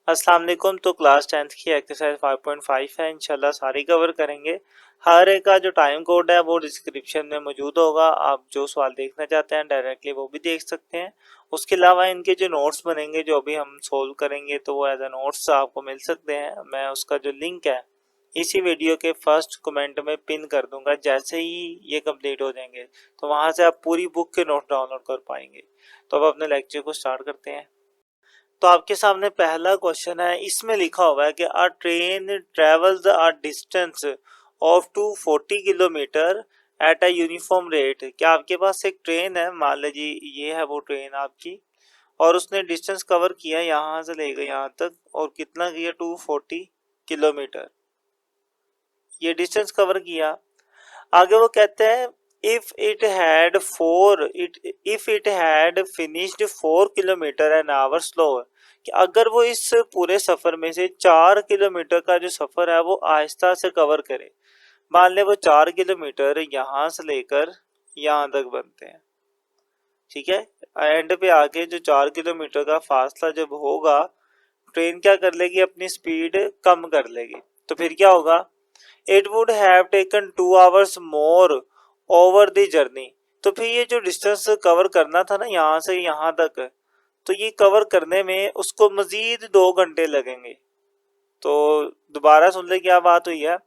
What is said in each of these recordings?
अस्सलाम वालेकुम। तो क्लास 10th की एक्सरसाइज 5.5 है, इंशाल्लाह सारी कवर करेंगे। हर एक का जो टाइम कोड है वो डिस्क्रिप्शन में मौजूद होगा। आप जो सवाल देखना चाहते हैं डायरेक्टली वो भी देख सकते हैं। उसके अलावा इनके जो नोट्स बनेंगे जो अभी हम सोल्व करेंगे तो वो एज ए नोट्स आपको मिल सकते हैं। मैं उसका जो लिंक है इसी वीडियो के फर्स्ट कमेंट में पिन कर दूंगा। जैसे ही ये कंप्लीट हो जाएंगे तो वहां से आप पूरी बुक के नोट डाउनलोड कर पाएंगे। तो अब अपने लेक्चर को स्टार्ट करते हैं। तो आपके सामने पहला क्वेश्चन है, इसमें लिखा हुआ है कि अ train travels a distance of 240 kilometre at a uniform rate. क्या आपके पास एक ट्रेन है, मान लीजिए ये है वो ट्रेन आपकी, और उसने डिस्टेंस कवर किया यहाँ से लेकर यहाँ तक, और कितना किया 240 किलोमीटर, ये डिस्टेंस कवर किया। आगे वो कहते हैं if it had finished 4 kilometre an hour slower, कि अगर वो इस पूरे सफर में से 4 किलोमीटर का जो सफर है वो आहिस्ता से कवर करे। मान ले वो 4 किलोमीटर यहाँ से लेकर यहाँ तक बनते हैं, ठीक है। एंड पे आके जो 4 किलोमीटर का फासला जब होगा, ट्रेन क्या कर लेगी, अपनी स्पीड कम कर लेगी। तो फिर क्या होगा, it would have taken 2 hours more over the journey. तो फिर ये जो डिस्टेंस कवर करना था ना यहाँ से यहाँ तक, तो ये कवर करने में उसको मजीद 2 घंटे लगेंगे। तो दोबारा सुन ले क्या बात हुई है।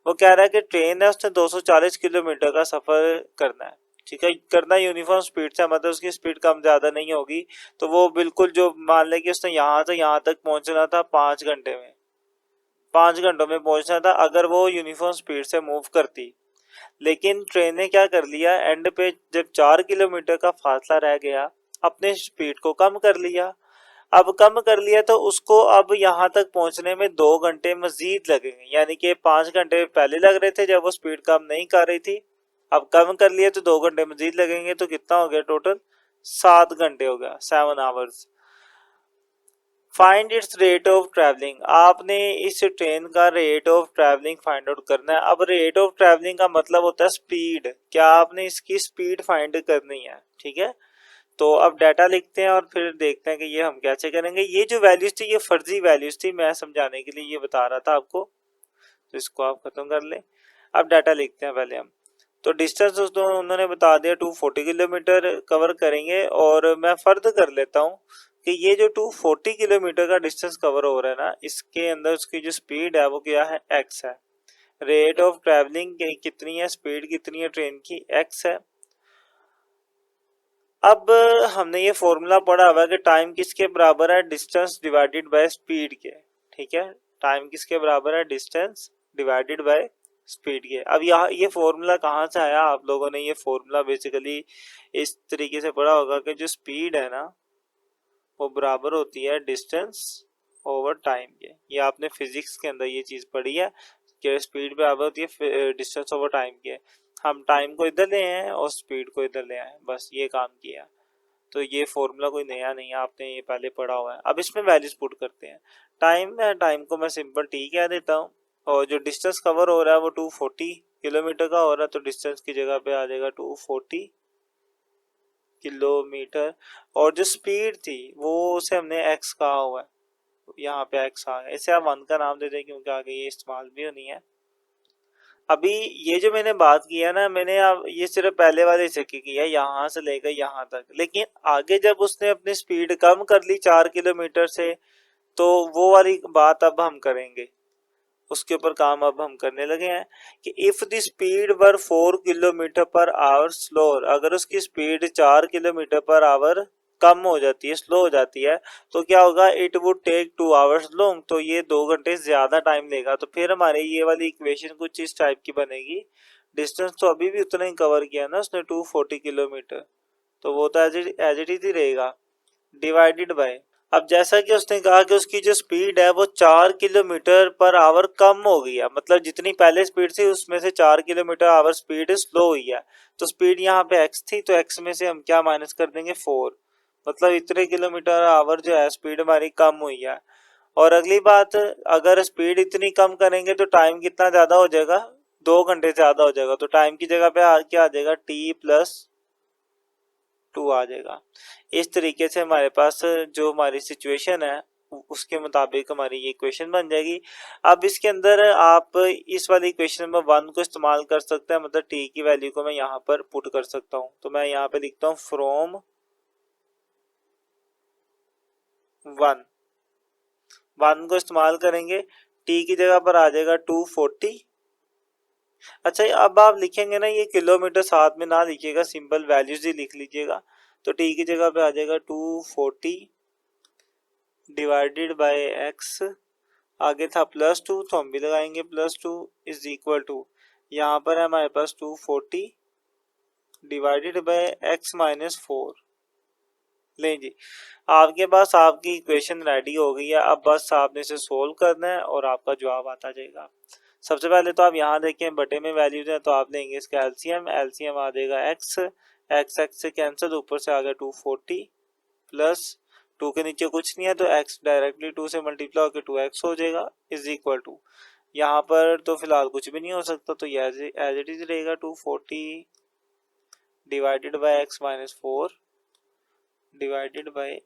वो कह रहा है कि ट्रेन है, उसने 240 किलोमीटर का सफर करना है, ठीक है। करना यूनिफॉर्म स्पीड से, मतलब उसकी स्पीड कम ज्यादा नहीं होगी। तो वो बिल्कुल जो मान ले कि उसने यहाँ से यहाँ तक पहुंचना था 5 घंटे में, 5 घंटों में पहुंचना था अगर वो यूनिफॉर्म स्पीड से मूव करती। लेकिन ट्रेन ने क्या कर लिया, एंड पे जब 4 किलोमीटर का फासला रह गया, अपने स्पीड को कम कर लिया। अब कम कर लिया तो उसको अब यहाँ तक पहुंचने में 2 घंटे मजीद लगेंगे, यानी कि 5 घंटे पहले लग रहे थे जब वो स्पीड कम नहीं कर रही थी। अब कम कर लिया तो 2 घंटे मजीद लगेंगे, तो कितना हो गया टोटल, 7 घंटे हो गया, 7 hours. Find its rate of travelling, आपने इस ट्रेन का rate of travelling find out करना है। अब रेट ऑफ ट्रैवलिंग का मतलब होता है स्पीड, क्या आपने इसकी स्पीड फाइंड करनी है, ठीक है। तो अब डाटा लिखते हैं और फिर देखते हैं कि ये हम कैसे करेंगे। ये जो वैल्यूज थी ये फर्जी वैल्यूज थी, मैं समझाने के लिए ये बता रहा था आपको, तो इसको आप खत्म कर लें। अब डाटा लिखते हैं पहले हम। तो डिस्टेंस दोस्तों उन्होंने बता दिया 240 किलोमीटर कवर करेंगे, और मैं फर्द कर लेता हूँ कि ये जो 240 किलोमीटर का डिस्टेंस कवर हो रहा है ना, इसके अंदर उसकी जो स्पीड है वो क्या है, एक्स है। रेट ऑफ ट्रैवलिंग कितनी है, स्पीड कितनी है ट्रेन की, एक्स है। अब हमने ये फॉर्मूला पढ़ा हुआ है कि टाइम किसके बराबर है, डिस्टेंस डिवाइडेड बाय स्पीड के, ठीक है। टाइम किसके बराबर है, डिस्टेंस डिवाइडेड बाय स्पीड के। अब यहाँ ये फॉर्मूला कहाँ से आया, आप लोगों ने ये फॉर्मूला बेसिकली इस तरीके से पढ़ा होगा कि जो स्पीड है ना वो बराबर होती है डिस्टेंस ओवर टाइम के। ये आपने फिजिक्स के अंदर ये चीज पढ़ी है कि स्पीड बराबर होती है डिस्टेंस ओवर टाइम के। हम टाइम को इधर ले आए और स्पीड को इधर ले आए, बस ये काम किया। तो ये फॉर्मूला कोई नया नहीं है, आपने ये पहले पढ़ा हुआ है। अब इसमें वैल्यूज पुट करते हैं। टाइम है, टाइम को मैं सिंपल टी कह देता हूँ, और जो डिस्टेंस कवर हो रहा है वो 240 किलोमीटर का हो रहा है, तो डिस्टेंस की जगह पे आ जाएगा 240 किलोमीटर। और जो स्पीड थी वो उसे हमने एक्स कहा हुआ है, यहाँ पे एक्स आ गया। इसे आप 1 का नाम दे दें क्योंकि आगे ये इस्तेमाल भी होनी है। अभी ये जो मैंने बात किया ना, मैंने अब ये सिर्फ पहले वाले से किया, यहाँ से लेकर यहाँ तक। लेकिन आगे जब उसने अपनी स्पीड कम कर ली 4 किलोमीटर से, तो वो वाली बात अब हम करेंगे, उसके ऊपर काम अब हम करने लगे हैं कि if the speed were 4 kilometre per our slower, अगर उसकी स्पीड 4 किलोमीटर पर आवर कम हो जाती है, स्लो हो जाती है, तो क्या होगा, it would take 2 hours long, तो ये 2 घंटे ज्यादा टाइम लेगा। तो फिर हमारे ये वाली इक्वेशन कुछ इस टाइप की बनेगी। डिस्टेंस तो अभी भी उतना ही कवर किया ना उसने, 240 किलोमीटर, तो वो तो एज इट इज ही रहेगा, डिवाइडेड बाय। अब जैसा कि उसने कहा कि उसकी जो स्पीड है वो 4 किलोमीटर पर आवर कम हो गई है, मतलब जितनी पहले स्पीड थी उसमें से 4 किलोमीटर आवर स्पीड स्लो हुई है। तो स्पीड यहाँ पे एक्स थी, तो एक्स में से हम क्या माइनस कर देंगे, 4, मतलब इतने किलोमीटर आवर जो है स्पीड हमारी कम हुई है। और अगली बात, अगर स्पीड इतनी कम करेंगे तो टाइम कितना ज्यादा हो जाएगा, 2 घंटे ज्यादा हो जाएगा। तो टाइम की जगह पे क्या आ जाएगा, t+2 आ जाएगा। इस तरीके से हमारे पास जो हमारी सिचुएशन है उसके मुताबिक हमारी ये इक्वेशन बन जाएगी। अब इसके अंदर आप इस वाली इक्वेशन में 1 को इस्तेमाल कर सकते हैं, मतलब t की वैल्यू को मैं यहाँ पर पुट कर सकता हूँ। तो मैं यहाँ पे लिखता हूँ फ्रॉम 1 को इस्तेमाल करेंगे, t की जगह पर आ जाएगा 240। अच्छा, अब आप लिखेंगे ना ये किलोमीटर साथ में ना लिखिएगा, सिंपल वैल्यूज ही लिख लीजिएगा। तो t की जगह पे आ जाएगा 240 डिवाइडेड बाय x, आगे था +2 तो हम भी लगाएंगे +2 इज इक्वल टू, यहाँ पर है हमारे पास 240 डिवाइडेड बाय x माइनस 4। लें जी, आपके पास आपकी इक्वेशन रेडी हो गई है। अब बस आपने इसे सोल्व करना है और आपका जवाब आता जाएगा। सबसे पहले तो आप यहाँ देखें बटे में वैल्यूज हैं, तो आप लेंगे इसका एलसीएम, एलसीएम आ जाएगा x, x से कैंसिल, ऊपर से आ गया 240 प्लस 2 के नीचे कुछ नहीं है तो x डायरेक्टली 2 से मल्टीप्लाई होकर 2x हो जाएगा इज इक्वल टू, यहाँ पर तो फिलहाल कुछ भी नहीं हो सकता तो एज इट इज रहेगा 240 divided by x minus 4 divided by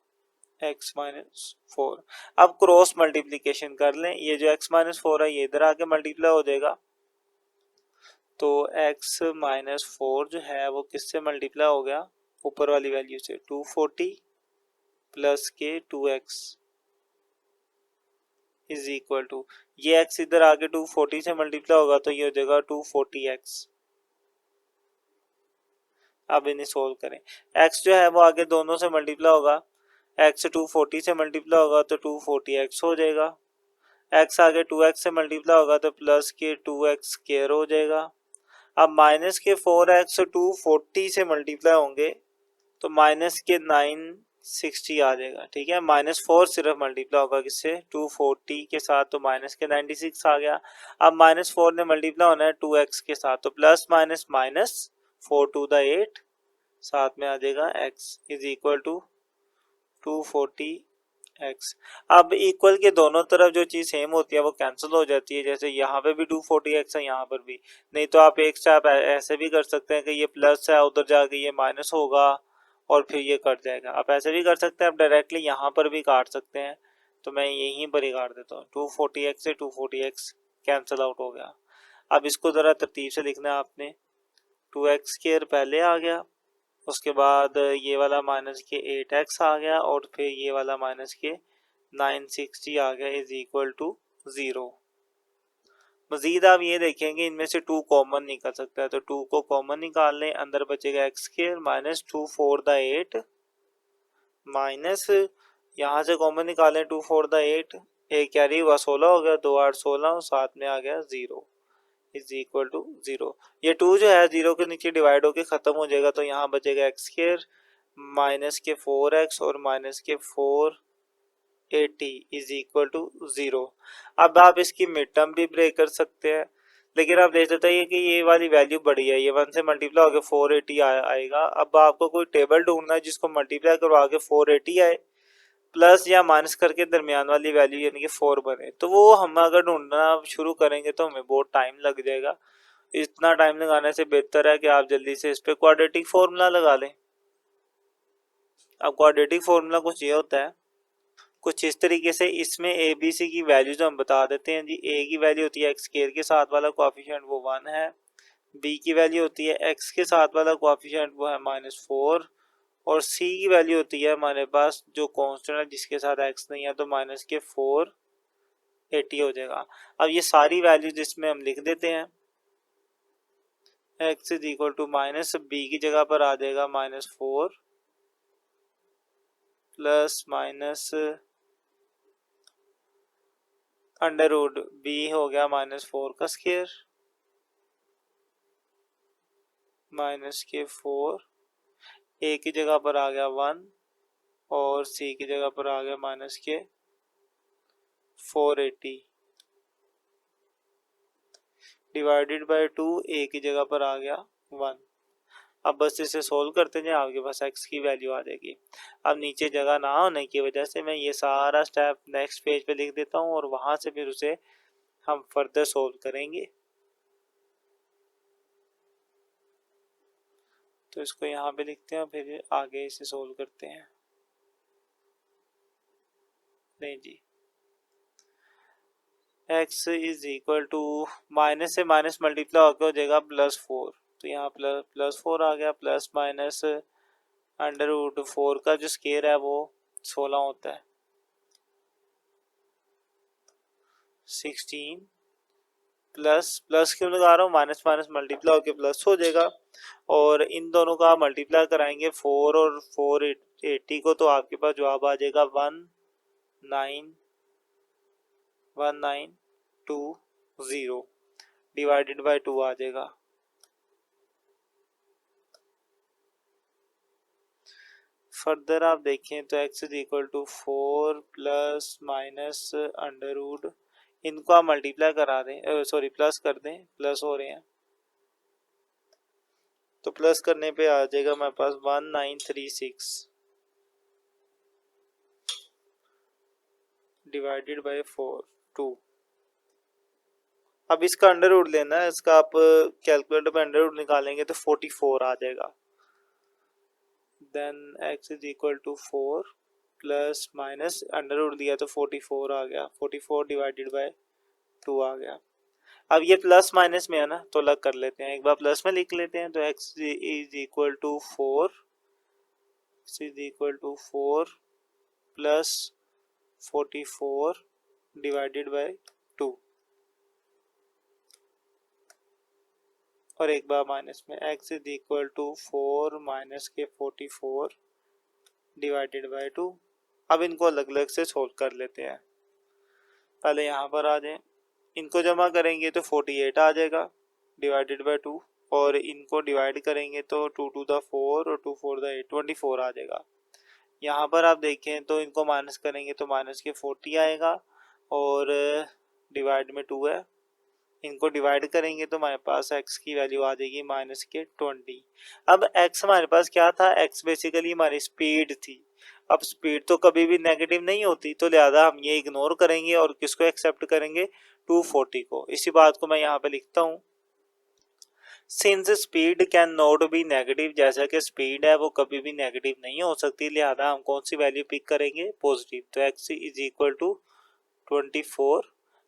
x minus 4। अब क्रॉस मल्टीप्लीकेशन कर लें, ये जो x माइनस 4 है ये इधर आके मल्टीप्लाई हो जाएगा, तो x माइनस 4 जो है वो किससे मल्टीप्लाई हो गया, ऊपर वाली वैल्यू से 240 प्लस के 2x इज इक्वल टू, ये x इधर आके 240 से मल्टीप्लाई होगा तो ये हो जाएगा 240x। अब इन्हें सोल्व करें, x जो है वो आगे दोनों से मल्टीप्लाई होगा, x 240 से मल्टीप्लाई होगा तो 240x हो जाएगा, x आगे 2x से मल्टीप्लाई होगा तो प्लस के 2x स्क्वायर हो जाएगा। अब माइनस के 4x 240 से मल्टीप्लाई होंगे तो माइनस के 960 आ जाएगा, ठीक है। -4 सिर्फ मल्टीप्लाई होगा किससे, 240 के साथ, तो माइनस के 96 आ गया। अब -4 ने मल्टीप्लाई होना है 2x के साथ, तो plus minus minus 4 to the 8, साथ में आ जाएगा x is equal to 240x। अब इक्वल के दोनों तरफ जो चीज सेम होती है वो कैंसिल हो जाती है, जैसे यहाँ पे भी 240x है यहाँ पर भी, नहीं तो आप एक स्टेप ऐसे भी कर सकते हैं कि ये प्लस है उधर जाके ये माइनस होगा और फिर ये कट जाएगा। आप ऐसे भी कर सकते हैं, आप डायरेक्टली यहाँ पर भी काट सकते हैं, तो मैं यहीं पर ही काट देता हूँ, 240x से 240x कैंसिल आउट हो गया। अब इसको ज़रा तरतीब से लिखना है आपने, 2x स्क्वायर पहले आ गया, उसके बाद ये वाला माइनस के 8x आ गया और फिर ये वाला माइनस के 960 आ गया इज इक्वल टू 0। मजीद आप ये देखेंगे इनमें से 2 कॉमन निकल सकता है, तो 2 को कॉमन निकाल लें, अंदर बचेगा x square minus 2 4 the 8 minus, यहाँ से कॉमन निकालें 2 4 द 8, एक कैरी हुआ 16 हो गया, 2 8 16 और साथ में आ गया 0 इज इक्वल टू 0। ये 2 जो है 0 के नीचे डिवाइड होके खत्म हो जाएगा, तो यहाँ बचेगा x स्क्वायर माइनस के 4x और माइनस के 480 इज इक्वल टू 0। अब आप इसकी मिड टर्म भी ब्रेक कर सकते हैं, लेकिन आप देख सकते हैं कि ये वाली वैल्यू बड़ी है, ये 1 से मल्टीप्लाई होकर 480 आएगा। अब आपको कोई टेबल ढूंढना है जिसको मल्टीप्लाई करवा के 480 आए प्लस या माइनस करके दरमियान वाली वैल्यू यानी कि 4 बने, तो वो हम अगर ढूंढना शुरू करेंगे तो हमें बहुत टाइम लग जाएगा। इतना टाइम लगाने से बेहतर है कि आप जल्दी से इस पे क्वाड्रेटिक फॉर्मूला लगा लें। अब क्वाड्रेटिक फॉर्मूला कुछ ये होता है, कुछ इस तरीके से, इसमें ए बी सी की वैल्यूज हम बता देते हैं जी। ए की वैल्यू होती है एक्स स्क्वायर के साथ वाला कोएफिशिएंट वो 1 है, बी की वैल्यू होती है एक्स के साथ वाला कोएफिशिएंट वो है -4, और सी की वैल्यू होती है हमारे पास जो कांस्टेंट है जिसके साथ एक्स नहीं है, तो माइनस के 480 हो जाएगा। अब ये सारी वैल्यूज इसमें हम लिख देते हैं, X is equal to minus, B की जगह पर आ जाएगा -4 plus minus under root B हो गया -4 का स्क्वायर माइनस के 4, ए की जगह पर आ गया 1 और सी की जगह पर आ गया माइनस के 480 डिवाइडेड बाय 2, ए की जगह पर आ गया 1। अब बस इसे सोल्व करते जाए, आपके पास x की वैल्यू आ जाएगी। अब नीचे जगह ना होने की वजह से मैं ये सारा स्टेप नेक्स्ट पेज पे लिख देता हूँ और वहां से फिर उसे हम फर्दर सोल्व करेंगे। तो इसको यहाँ पे लिखते हैं फिर आगे इसे सोल्व करते हैं। नहीं जी, x is equal to minus से माइनस मल्टीप्लाई होकर हो जाएगा +4, तो यहाँ +4 आ गया, प्लस माइनस √4 का जो स्केयर है वो 16 होता है, 16 प्लस प्लस क्यों लगा रहा हूँ, माइनस माइनस मल्टीप्लाई होकर प्लस हो जाएगा, और इन दोनों का मल्टीप्लाई कराएंगे 4 और 480 को, तो आपके पास जवाब आ जाएगा 1920 डिवाइडेड बाय 2 आ जाएगा। फर्दर आप देखें तो x is equal to 4 plus minus √ इनको आप मल्टीप्लाई करा दें, सॉरी प्लस कर दें, प्लस हो रहे हैं तो प्लस करने पे आ जाएगा हमारे पास 1936 डिवाइडेड बाय 2। अब इसका √ लेना है, इसका आप कैलकुलेटर पे √ निकालेंगे तो 44 आ जाएगा। Then x is equal to 4 plus minus √ दिया तो 44 आ गया, 44 डिवाइडेड बाय 2 आ गया। अब ये प्लस माइनस में है ना, तो अलग कर लेते हैं, एक बार प्लस में लिख लेते हैं, तो x is equal to 4 plus 44 divided by 2, और एक बार माइनस में x is equal to 4 minus के 44 डिवाइडेड बाय 2। अब इनको अलग अलग से सोल्व कर लेते हैं, पहले यहाँ पर आ जाए, इनको जमा करेंगे तो 48 आ जाएगा डिवाइडेड बाय 2, और इनको डिवाइड करेंगे तो 2 2 द 4 और 2 4 द 8 24 आ जाएगा। यहाँ पर आप देखें तो इनको माइनस करेंगे तो माइनस के 40 आएगा, और डिवाइड में 2 है, इनको डिवाइड करेंगे तो हमारे पास x की वैल्यू आ जाएगी माइनस के 20। अब x हमारे पास क्या था, x बेसिकली हमारी स्पीड थी। अब स्पीड तो कभी भी नेगेटिव नहीं होती, तो लिहाजा हम ये इग्नोर करेंगे और किसको एक्सेप्ट करेंगे, 240 को। इसी बात को मैं यहाँ पे लिखता हूँ, since speed can not be negative, जैसा कि स्पीड है वो कभी भी नेगेटिव नहीं हो सकती, लिहाजा हम कौन सी वैल्यू पिक करेंगे, पॉजिटिव, तो x इज इक्वल टू 24।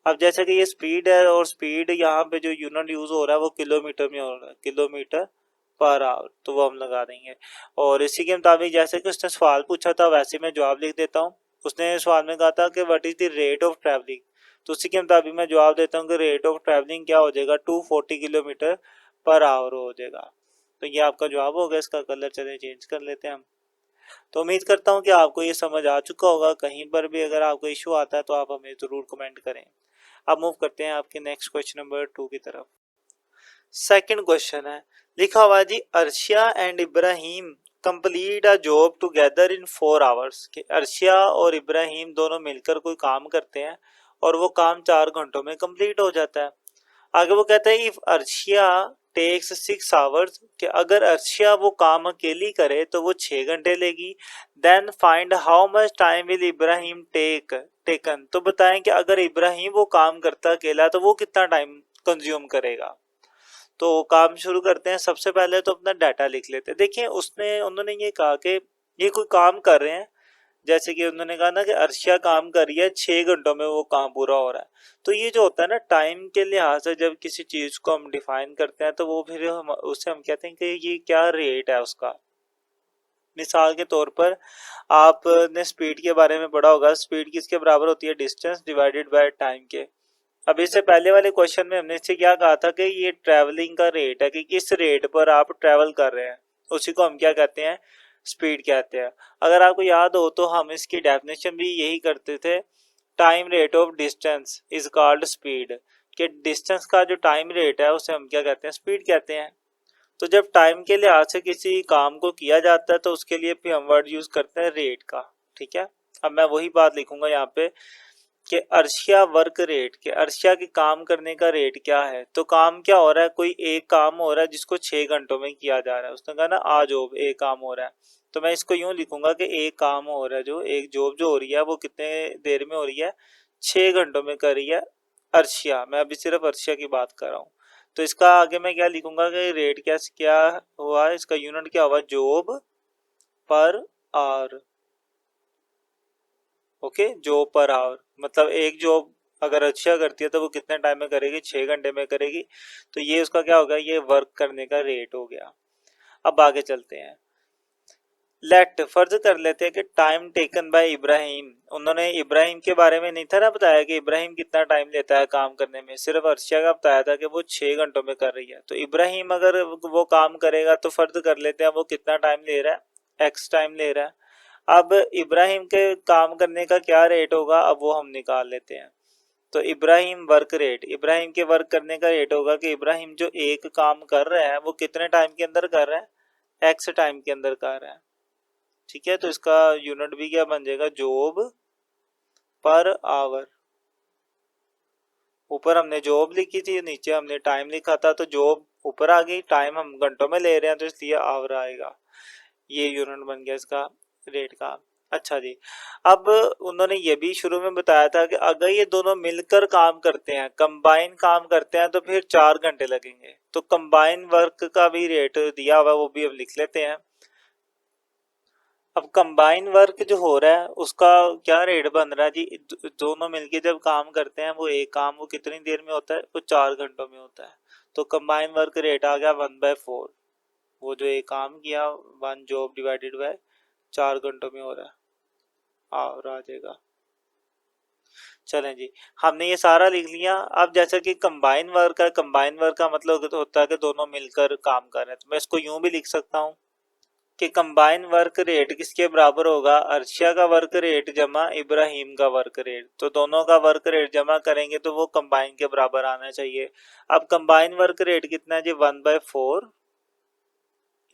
अब जैसा कि ये स्पीड है और स्पीड यहाँ पे जो यूनिट यूज हो रहा है वो किलोमीटर में हो रहा है, किलोमीटर पर आवर, तो वो हम लगा देंगे। और इसी के मुताबिक जैसे कि उसने सवाल पूछा था वैसे मैं जवाब लिख देता हूँ। उसने सवाल में कहा था कि what is the rate of travelling, तो उसी के मुताबिक मैं जवाब देता हूँ कि रेट ऑफ ट्रैवलिंग क्या हो जाएगा, 240 किलोमीटर पर आवर हो जाएगा। तो ये आपका जवाब होगा। इसका कलर चले चेंज कर लेते हैं हम। तो उम्मीद करता हूँ कि आपको ये समझ आ चुका होगा। कहीं पर भी अगर आपको इशू आता है तो आप हमें ज़रूर कमेंट करें। अब मूव करते हैं आपके नेक्स्ट क्वेश्चन नंबर 2 की तरफ। सेकंड क्वेश्चन है, लिखा हुआ जी, Arshia and Ibrahim complete a job together in 4 hours. कि अर्शिया और इब्राहिम दोनों मिलकर कोई काम करते हैं और वो काम 4 घंटों में कंप्लीट हो जाता है। आगे वो कहता है, इफ अर्शिया टेक्स 6 आवर्स, कि अगर अर्शिया वो काम अकेली करे तो वो 6 घंटे लेगी। Then find how much time will Ibrahim taken, तो बताएं कि अगर इब्राहिम वो काम करता अकेला तो वो कितना टाइम कंज्यूम करेगा। तो काम शुरू करते हैं। सबसे पहले तो अपना डाटा लिख लेते हैं। देखिए उन्होंने ये कहा कि ये कोई काम कर रहे हैं, जैसे कि उन्होंने कहा ना कि अर्शिया काम कर रही है, 6 घंटों में वो काम पूरा हो रहा है। तो ये जो होता है ना, टाइम के लिहाज से जब किसी चीज को हम डिफाइन करते हैं तो वो फिर उससे हम कहते हैं कि ये क्या रेट है उसका। मिसाल के तौर पर आपने स्पीड के बारे में पढ़ा होगा, स्पीड किसके बराबर होती है, डिस्टेंस डिवाइडेड बाय टाइम के। अब इससे पहले वाले क्वेश्चन में हमने इससे क्या कहा था कि ये ट्रैवलिंग का रेट है, कि किस रेट पर आप ट्रैवल कर रहे हैं, उसी को हम क्या कहते हैं, स्पीड कहते हैं। अगर आपको याद हो तो हम इसकी डेफिनेशन भी यही करते थे, time rate of distance is called speed, कि डिस्टेंस का जो टाइम रेट है उसे हम क्या कहते हैं, स्पीड कहते हैं। तो जब टाइम के लिहाज से किसी काम को किया जाता है तो उसके लिए फिर हम वर्ड यूज करते हैं रेट का। ठीक है, अब मैं वही बात लिखूंगा यहाँ पे कि अर्शिया वर्क रेट, के अर्शिया के काम करने का रेट क्या है। तो काम क्या हो रहा है, कोई एक काम हो रहा है जिसको 6 घंटों में किया जा रहा है। उसने कहा ना आज जॉब एक काम हो रहा है, तो मैं इसको यूं लिखूंगा कि एक काम हो रहा है, जो एक जॉब जो हो रही है वो कितने देर में हो रही है, 6 घंटों में कर रही है अर्शिया। मैं अभी सिर्फ अर्शिया की बात कर रहा हूँ। तो इसका आगे मैं क्या लिखूंगा कि रेट क्या हुआ, इसका यूनिट क्या हुआ, job per hour. Okay, job per hour मतलब एक जॉब अगर अर्शिया करती है तो वो कितने टाइम में करेगी, 6 घंटे में करेगी। तो ये उसका क्या होगा, ये वर्क करने का रेट हो गया। अब आगे चलते हैं। लेट फर्ज कर लेते हैं कि टाइम टेकन बाय इब्राहिम, उन्होंने इब्राहिम के बारे में नहीं था ना बताया कि इब्राहिम कितना टाइम लेता है काम करने में, सिर्फ अर्शिया का बताया था कि वो 6 घंटों में कर रही है। तो इब्राहिम अगर वो काम करेगा तो फर्ज कर लेते हैं वो कितना टाइम ले रहा है, एक्स टाइम ले रहा है। अब इब्राहिम के काम करने का क्या रेट होगा, अब वो हम निकाल लेते हैं। तो इब्राहिम वर्क रेट, इब्राहिम के वर्क करने का रेट होगा कि इब्राहिम जो एक काम कर रहा है वो कितने टाइम के अंदर कर रहा है, एक्स टाइम के अंदर कर रहा है। ठीक है, तो इसका यूनिट भी क्या बन जाएगा, जॉब पर आवर। ऊपर हमने जॉब लिखी थी, नीचे हमने टाइम लिखा था, तो जॉब ऊपर आ गई, टाइम हम घंटों में ले रहे हैं तो इसलिए आवर आएगा। ये यूनिट बन गया इसका रेट का। अच्छा जी, अब उन्होंने ये भी शुरू में बताया था कि अगर ये दोनों मिलकर काम करते हैं, कंबाइन काम करते हैं, तो फिर 4 घंटे लगेंगे। तो कंबाइन वर्क का भी रेट दिया हुआ है, वो भी अब लिख लेते हैं। अब कंबाइन वर्क जो हो रहा है उसका क्या रेट बन रहा है जी, दोनों मिलके जब काम करते हैं वो एक काम वो कितनी देर में होता है, वो 4 घंटों में होता है। तो कंबाइन वर्क रेट आ गया 1/4। वो जो एक काम किया, वन जॉब डिवाइडेड बाय 4 घंटों में हो रहा है, और आ जाएगा। चलें जी, हमने ये सारा लिख लिया। अब जैसा कि कंबाइन वर्क है, कंबाइन वर्क का मतलब होता है कि दोनों मिलकर काम कर रहे हैं, तो मैं इसको यूं भी लिख सकता हूँ कि कंबाइन वर्क रेट किसके बराबर होगा, अर्शिया का वर्क रेट जमा इब्राहिम का वर्क रेट। तो दोनों का वर्क रेट जमा करेंगे तो वो कंबाइन के बराबर आना चाहिए। अब कंबाइन वर्क रेट कितना है जी, 1/4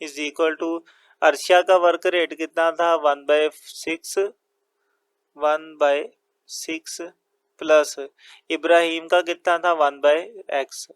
इज इक्वल टू अर्शिया का वर्क रेट कितना था, 1/6, 1/6 प्लस इब्राहिम का कितना था, 1/x,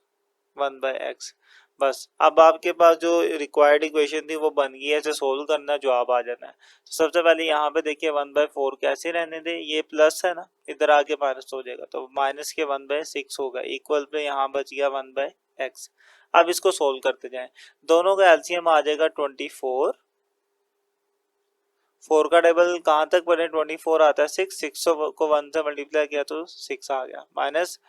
1/x। बस अब आपके पास जो रिक्वायर्ड इक्वेशन थी वो बन गई है, इसे सोल्व करना, जवाब आ जाना है। तो सबसे पहले यहाँ पे देखिए 1/4 कैसे रहने दे, ये प्लस है ना, इधर आके माइनस हो जाएगा, तो माइनस के 1/6 होगा, इक्वल पे यहाँ बच गया 1/x। अब इसको सोल्व करते जाएं, दोनों का एलसीएम आ जाएगा 24। 4 का टेबल कहाँ तक बने, 24 आता है, 6 को 1 से मल्टीप्लाई किया तो 6 आ गया, माइनस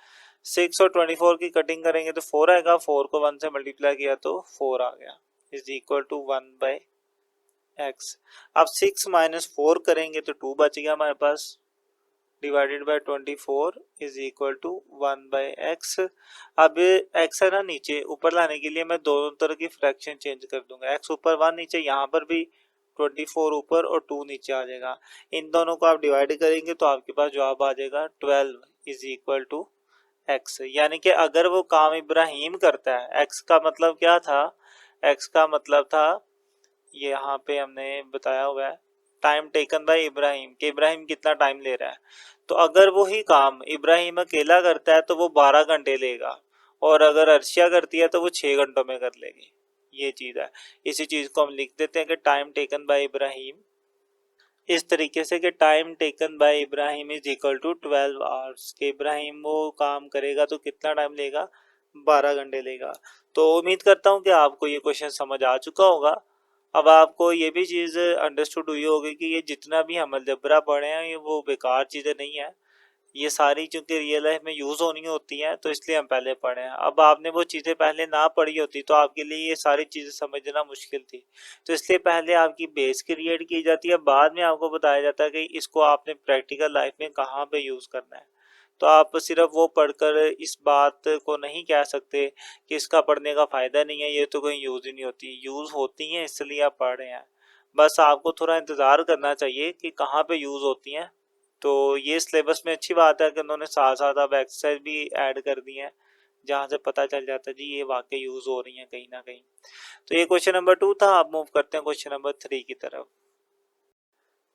6 और 24 की कटिंग करेंगे तो 4 आएगा, 4 को 1 से मल्टीप्लाई किया तो 4 आ गया, इज इक्वल टू 1/x। अब 6 माइनस 4 करेंगे तो 2 बच गया हमारे पास, divided by 24 is equal to 1/x। अब x है ना नीचे, ऊपर लाने के लिए मैं दोनों तरह की फ्रैक्शन चेंज कर दूंगा, x ऊपर 1 नीचे, यहाँ पर भी 24 ऊपर और 2 नीचे आ जाएगा। इन दोनों को आप डिवाइड करेंगे तो आपके पास जवाब आ जाएगा 12 इज इक्वल टू एक्स। यानी कि अगर वो काम इब्राहिम करता है, एक्स का मतलब क्या था, एक्स का मतलब था, ये यहाँ पे हमने बताया हुआ है, टाइम टेकन बाय इब्राहिम, कि इब्राहिम कितना टाइम ले रहा है। तो अगर वही काम इब्राहिम अकेला करता है तो वो 12 घंटे लेगा, और अगर अर्शिया करती है तो वो 6 घंटों में कर लेगी। ये चीज है, इसी चीज को हम लिख देते हैं कि टाइम टेकन बाय इब्राहिम, इस तरीके से कि time taken by Ibrahim is equal to 12 hours, कि इब्राहिम वो काम करेगा तो कितना टाइम लेगा, 12 घंटे लेगा। तो उम्मीद करता हूँ कि आपको ये क्वेश्चन समझ आ चुका होगा। अब आपको ये भी चीज़ अंडरस्टूड हुई होगी कि ये जितना भी हम अलजबरा पढ़े हैं ये वो बेकार चीज़ें नहीं है, ये सारी चूंकि रियल लाइफ में यूज होनी होती हैं तो इसलिए हम पहले पढ़े हैं। अब आपने वो चीजें पहले ना पढ़ी होती तो आपके लिए ये सारी चीजें समझना मुश्किल थी, तो इसलिए पहले आपकी बेस क्रिएट की जाती है, बाद में आपको बताया जाता है कि इसको आपने प्रैक्टिकल लाइफ में कहाँ पे यूज करना है। तो आप सिर्फ वो पढ़कर इस बात को नहीं कह सकते कि इसका पढ़ने का फायदा नहीं है, ये तो कहीं यूज ही नहीं होती, यूज होती हैं इसलिए आप पढ़ रहे हैं। बस आपको थोड़ा इंतजार करना चाहिए कि कहाँ पे यूज होती हैं। तो ये सिलेबस में अच्छी बात है कि उन्होंने साथ साथ अब एक्सरसाइज भी ऐड कर दी है, जहाँ से पता चल जाता है जी ये वाकई यूज हो रही है कहीं ना कहीं। तो ये क्वेश्चन नंबर 2 था। अब मूव करते हैं क्वेश्चन नंबर 3 की तरफ।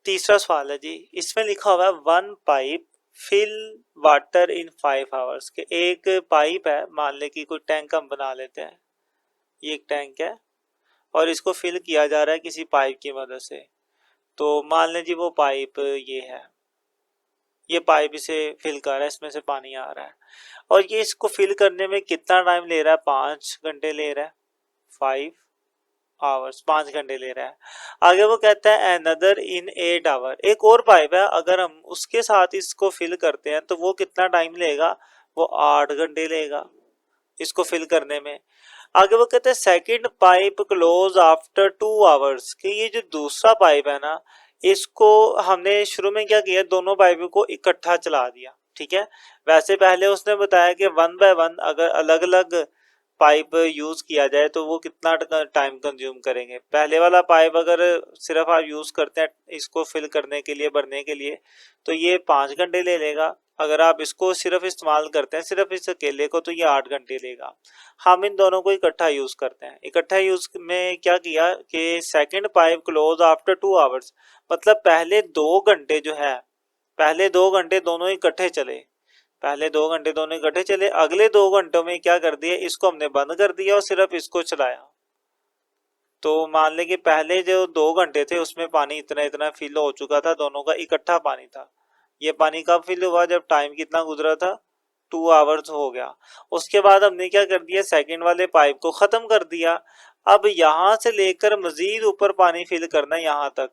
तीसरा सवाल है जी, इसमें लिखा हुआ है one pipe fill water in 5 hours, के एक पाइप है, मान ले कि कोई टैंक हम बना लेते हैं, ये एक टैंक है और इसको फिल किया जा रहा है किसी पाइप की मदद से। तो मान लें जी वो पाइप ये है, ये पाइप इसे फिल कर रहा है, इसमें से पानी आ रहा है, और ये इसको फिल करने में कितना टाइम ले रहा है, 5 घंटे ले रहा है, 5 आवर्स, 5 घंटे ले रहा है। आगे वो कहता है अनदर इन 8 आवर, एक और पाइप है, अगर हम उसके साथ इसको फिल करते हैं तो वो कितना टाइम लेगा, वो 8 घंटे लेगा इसको फिल करने में। आगे वो कहते हैं second pipe close after 2 hours, कि ये जो दूसरा पाइप है ना, इसको हमने शुरू में क्या किया, दोनों पाइपों को इकट्ठा चला दिया, ठीक है। वैसे पहले उसने बताया कि 1 बाय 1 अगर अलग अलग पाइप यूज किया जाए तो वो कितना टाइम कंज्यूम करेंगे। पहले वाला पाइप अगर सिर्फ आप यूज करते हैं इसको फिल करने के लिए, भरने के लिए, तो ये 5 घंटे ले लेगा। अगर आप इसको सिर्फ इस्तेमाल करते हैं, सिर्फ इस अकेले को, तो ये 8 घंटे लेगा। हम इन दोनों को इकट्ठा यूज करते हैं। इकट्ठा यूज में क्या किया कि second pipe close after 2 hours, मतलब पहले 2 घंटे जो है, पहले 2 घंटे दोनों इकट्ठे चले, पहले 2 घंटे दोनों इकट्ठे चले, अगले 2 घंटों में क्या कर दिया, इसको हमने बंद कर दिया और सिर्फ इसको चलाया। तो मान ले कि पहले जो 2 घंटे थे उसमें पानी इतना इतना फिल हो चुका था, दोनों का इकट्ठा पानी था। ये पानी कब फिल हुआ, जब टाइम कितना गुजरा था, 2 आवर्स हो गया। उसके बाद हमने क्या कर दिया, सेकंड वाले पाइप को खत्म कर दिया। अब यहां से लेकर मजीद ऊपर पानी फिल करना है यहाँ तक,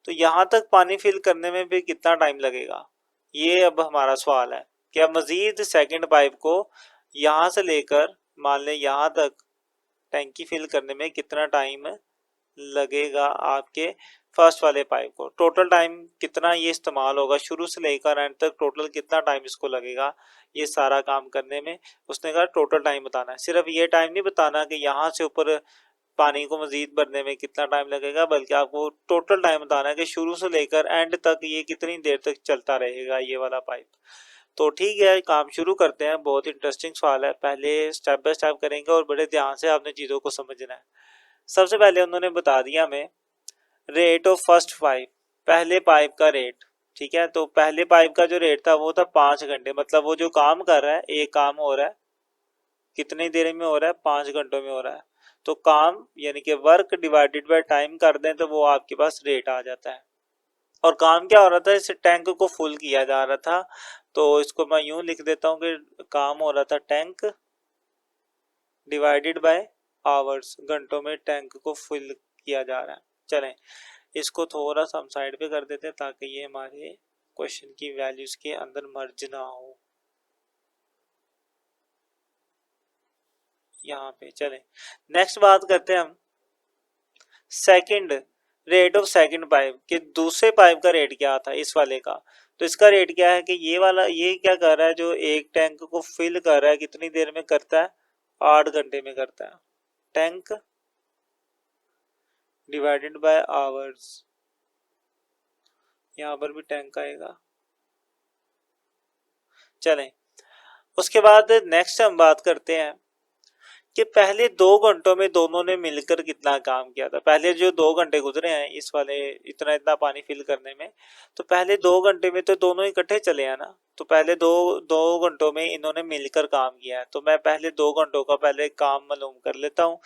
तो यहाँ तक पानी फिल करने में भी कितना टाइम लगेगा, ये अब हमारा सवाल है कि अब मजीद सेकंड पाइप को यहाँ से लेकर मान लें यहाँ तक टैंकी फिल करने में कितना टाइम लगेगा आपके फर्स्ट वाले पाइप को। टोटल टाइम कितना ये इस्तेमाल होगा, शुरू से लेकर एंड तक टोटल कितना टाइम इसको लगेगा ये सारा काम करने में। उसने कहा टोटल टाइम बताना है, सिर्फ ये टाइम नहीं बताना कि यहाँ से ऊपर पानी को मजीद भरने में कितना टाइम लगेगा, बल्कि आपको टोटल टाइम बताना है कि शुरू से लेकर एंड तक ये कितनी देर तक चलता रहेगा ये वाला पाइप। तो ठीक है, काम शुरू करते हैं। बहुत इंटरेस्टिंग सवाल है, पहले स्टेप बाय स्टेप करेंगे और बड़े ध्यान से आपने चीज़ों को समझना है। सबसे पहले उन्होंने बता दिया हमें रेट ऑफ फर्स्ट पाइप, पहले पाइप का रेट, ठीक है। तो पहले पाइप का जो रेट था वो था 5 घंटे, मतलब वो जो काम कर रहा है, एक काम हो रहा है कितनी देर में हो रहा है, 5 घंटों में हो रहा है। तो काम यानी कि वर्क डिवाइडेड बाय टाइम कर दें तो वो आपके पास रेट आ जाता है। और काम क्या हो रहा था, इस टैंक को फुल किया जा रहा था, तो इसको मैं यूं लिख देता हूं कि काम हो रहा था टैंक डिवाइडेड बाय आवर्स, घंटों में टैंक को फुल किया जा रहा है। चलें इसको थोड़ा सा हम साइड पे कर देते हैं ताकि ये हमारे क्वेश्चन की वैल्यूज के अंदर मर्ज ना हो। यहाँ पे चलें नेक्स्ट बात करते हैं हम second rate of second pipe, कि दूसरे पाइप का रेट क्या था इस वाले का। तो इसका रेट क्या है कि ये वाला, ये क्या कर रहा है, जो एक टैंक को फिल कर रहा है कितनी देर में करता है, 8 घंटे में करता है। टैंक डिवाइडेड बाय आवर्स, यहाँ पर भी टैंक आएगा। चलें उसके बाद नेक्स्ट हम बात करते हैं कि पहले 2 घंटों में दोनों ने मिलकर कितना काम किया था। पहले जो 2 घंटे गुजरे हैं इस वाले इतना इतना पानी फिल करने में, तो पहले 2 घंटे में तो दोनों इकट्ठे चले हैं ना, तो पहले दो दो घंटों में इन्होंने मिलकर काम किया है। तो मैं पहले 2 घंटों का पहले काम मालूम कर लेता हूँ।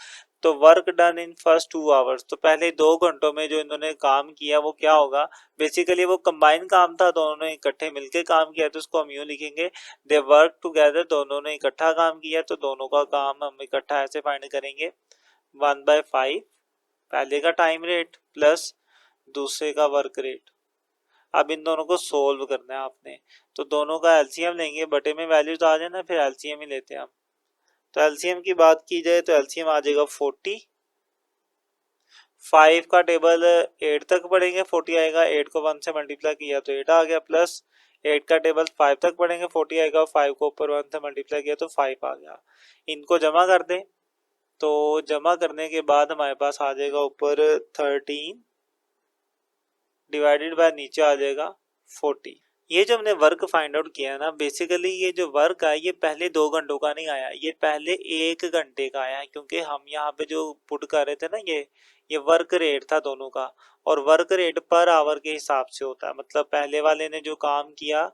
तो work done in first 2 hours, तो पहले 2 घंटों में जो इन्होंने काम किया वो क्या होगा, बेसिकली वो कंबाइन काम था, दोनों ने इकट्ठे मिलकर काम किया, तो उसको हम यूं लिखेंगे दे वर्क टुगेदर, दोनों ने इकट्ठा काम किया। तो दोनों का काम हम इकट्ठा ऐसे फाइंड करेंगे 1/5 पहले का टाइम रेट प्लस दूसरे का वर्क रेट। अब इन दोनों को सोल्व करना है आपने, तो दोनों का एलसीएम लेंगे, बटे में वैल्यूज आ जाए ना, फिर एलसीएम ही लेते हैं हम। तो एलसीएम की बात की जाए तो एलसीएम आ जाएगा 40, 5 का टेबल 8 तक पढ़ेंगे 40 आएगा, 8 को 1 से मल्टीप्लाई किया तो 8 आ गया, प्लस 8 का टेबल 5 तक पढ़ेंगे 40 आएगा, 5 को ऊपर 1 से मल्टीप्लाई किया तो 5 आ गया। इनको जमा कर दें, तो जमा करने के बाद हमारे पास आ जाएगा ऊपर 13 डिवाइडेड बाय नीचे आ जाएगा 40। ये जो हमने वर्क फाइंड आउट किया ना, बेसिकली ये जो वर्क है ये पहले 2 घंटों का नहीं आया, ये पहले 1 घंटे का आया है, क्योंकि हम यहाँ पे जो पुट कर रहे थे ना, ये वर्क रेट था दोनों का, और वर्क रेट पर आवर के हिसाब से होता है। मतलब पहले वाले ने जो काम किया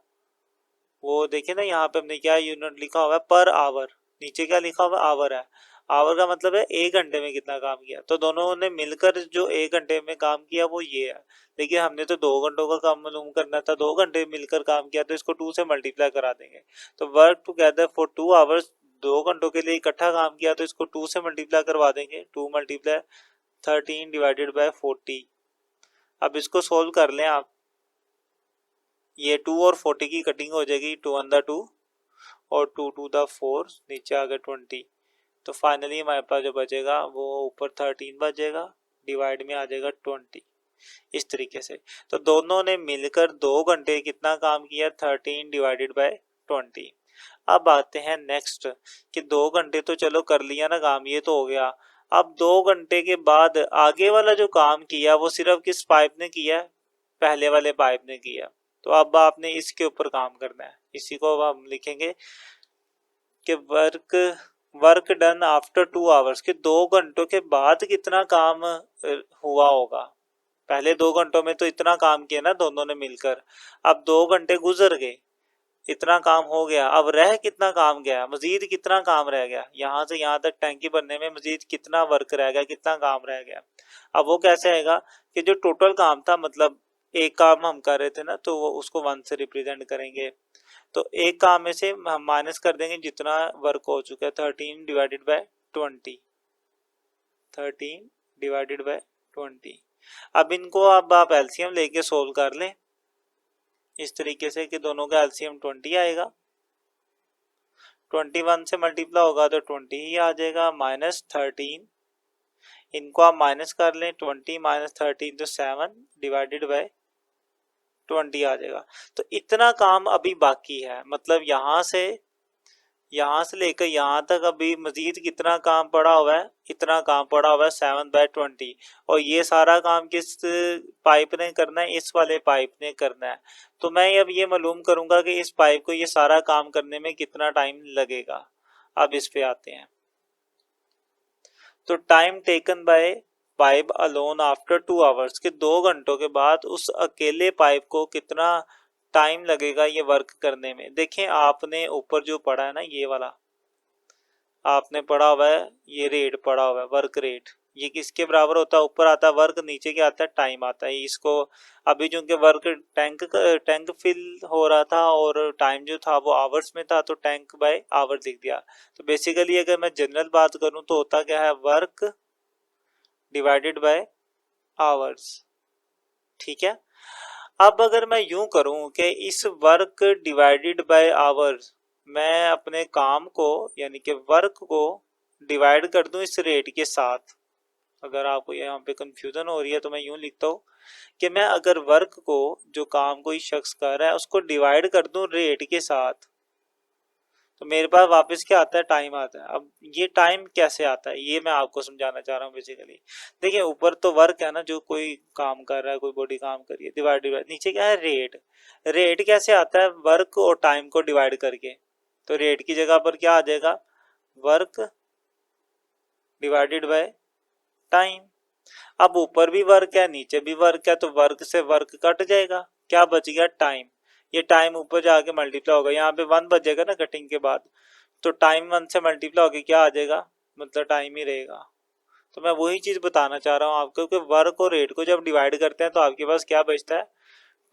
वो देखे ना, यहाँ पे हमने क्या यूनिट लिखा हुआ है, पर आवर, नीचे क्या लिखा हुआ है, आवर है। आवर का मतलब है 1 घंटे में कितना काम किया, तो दोनों ने मिलकर जो 1 घंटे में काम किया वो ये है। देखिए हमने तो 2 घंटों का काम मालूम करना था, 2 घंटे मिलकर काम किया, तो इसको 2 से मल्टीप्लाई करा देंगे। तो वर्क टुगेदर फॉर 2 आवर्स, 2 घंटों के लिए इकट्ठा काम किया तो इसको 2 से मल्टीप्लाई करवा देंगे, 2 मल्टीप्लाई 13 डिवाइडेड बाय 40। अब इसको सोल्व कर लें आप, ये 2 और 40 की कटिंग हो जाएगी, 2 वन द 2 और 2 टू द 4, नीचे आ गया 20। तो फाइनली हमारे पास जो बचेगा वो ऊपर 13 बचेगा, डिवाइड में आ जाएगा 20। इस तरीके से तो दोनों ने मिलकर 2 घंटे कितना काम किया, 13 डिवाइडेड बाय 20। अब आते हैं नेक्स्ट कि 2 घंटे तो चलो कर लिया ना काम, ये तो हो गया। अब 2 घंटे के बाद आगे वाला जो काम किया वो सिर्फ किस पाइप ने किया, पहले वाले पाइप ने किया। तो अब आपने इसके ऊपर काम करना है, इसी को अब हम लिखेंगे कि वर्क डन आफ्टर 2 आवर्स, कि 2 घंटों के बाद कितना काम हुआ होगा। पहले 2 घंटों में तो इतना काम किया ना दोनों ने मिलकर, अब 2 घंटे गुजर गए, इतना काम हो गया, अब रह कितना काम गया, मजीद कितना काम रह गया, यहाँ से यहाँ तक टैंकी भरने में मजीद कितना वर्क रह गया, कितना काम रह गया। अब वो कैसे आएगा कि जो टोटल काम था, मतलब एक काम हम कर रहे थे ना, तो वो उसको 1 से रिप्रेजेंट करेंगे। तो एक काम में से हम माइनस कर देंगे जितना वर्क हो चुका है, 13 डिवाइडेड बाय 20, 13 डिवाइडेड बाय 20। अब इनको अब आप एलसीएम लेके सोल्व कर लें इस तरीके से कि दोनों का एलसीएम 20 आएगा, 21 से मल्टीप्लाई होगा तो 20 ही आ जाएगा, माइनस 13, इनको आप माइनस कर लें, 20 माइनस 13 तो 7 डिवाइडेड बाय 20 आ जाएगा। तो इतना काम अभी बाकी है, मतलब यहाँ से लेकर यहाँ तक अभी मजीद कितना काम पड़ा हुआ है, इतना काम पड़ा हुआ है 7/20। और ये सारा काम किस पाइप ने करना है, इस वाले पाइप ने करना है। तो मैं अब ये मालूम करूंगा कि इस पाइप को ये सारा काम करने में कितना टाइम लगेगा। अब इस पे आते हैं, तो time taken bye pipe alone after 2 hours, के 2 घंटों के बाद उस अकेले पाइप को कितना टाइम लगेगा ये वर्क करने में। देखें आपने ऊपर जो पढ़ा है ना, ये वाला आपने पढ़ा हुआ है, ये रेट पढ़ा हुआ है, वर्क रेट, ये किसके बराबर होता है, ऊपर आता है वर्क, नीचे क्या आता है, टाइम आता है। इसको अभी चूंकि वर्क टैंक फिल हो रहा था और टाइम जो था वो आवर्स में था, तो टैंक बाय आवर लिख दिया। तो बेसिकली अगर मैं जनरल बात करूं तो होता क्या है, वर्क डिवाइडेड बाय आवर्स। ठीक है, अब अगर मैं यूं करूं कि इस वर्क डिवाइडेड बाय आवर्स, मैं अपने काम को यानी कि वर्क को डिवाइड कर दूं इस रेट के साथ। अगर आपको यहाँ पे कंफ्यूजन हो रही है तो मैं यूं लिखता हूँ कि मैं अगर वर्क को, जो काम कोई शख्स कर रहा है, उसको डिवाइड कर दूं रेट के साथ, तो मेरे पास वापस क्या आता है, टाइम आता है। अब ये टाइम कैसे आता है ये मैं आपको समझाना चाह रहा हूँ बेसिकली। देखिए ऊपर तो वर्क है ना, जो कोई काम कर रहा है, कोई बॉडी काम कर रही है, डिवाइड बाय, नीचे क्या है, रेट। रेट कैसे आता है, वर्क और टाइम को डिवाइड करके। तो रेट की जगह पर क्या आ जाएगा, वर्क डिवाइडेड बाय टाइम। अब ऊपर भी वर्क है, नीचे भी वर्क है, तो वर्क से वर्क कट जाएगा, क्या बच गया, टाइम। ये टाइम ऊपर जाके मल्टीप्लाई होगा, यहाँ पे 1 बचेगा ना कटिंग के बाद, तो टाइम 1 से मल्टीप्लाई होके क्या आ जाएगा, मतलब टाइम ही रहेगा। तो मैं वही चीज बताना चाह रहा हूँ आपको कि वर्क और रेट को जब डिवाइड करते हैं तो आपके पास क्या बचता है,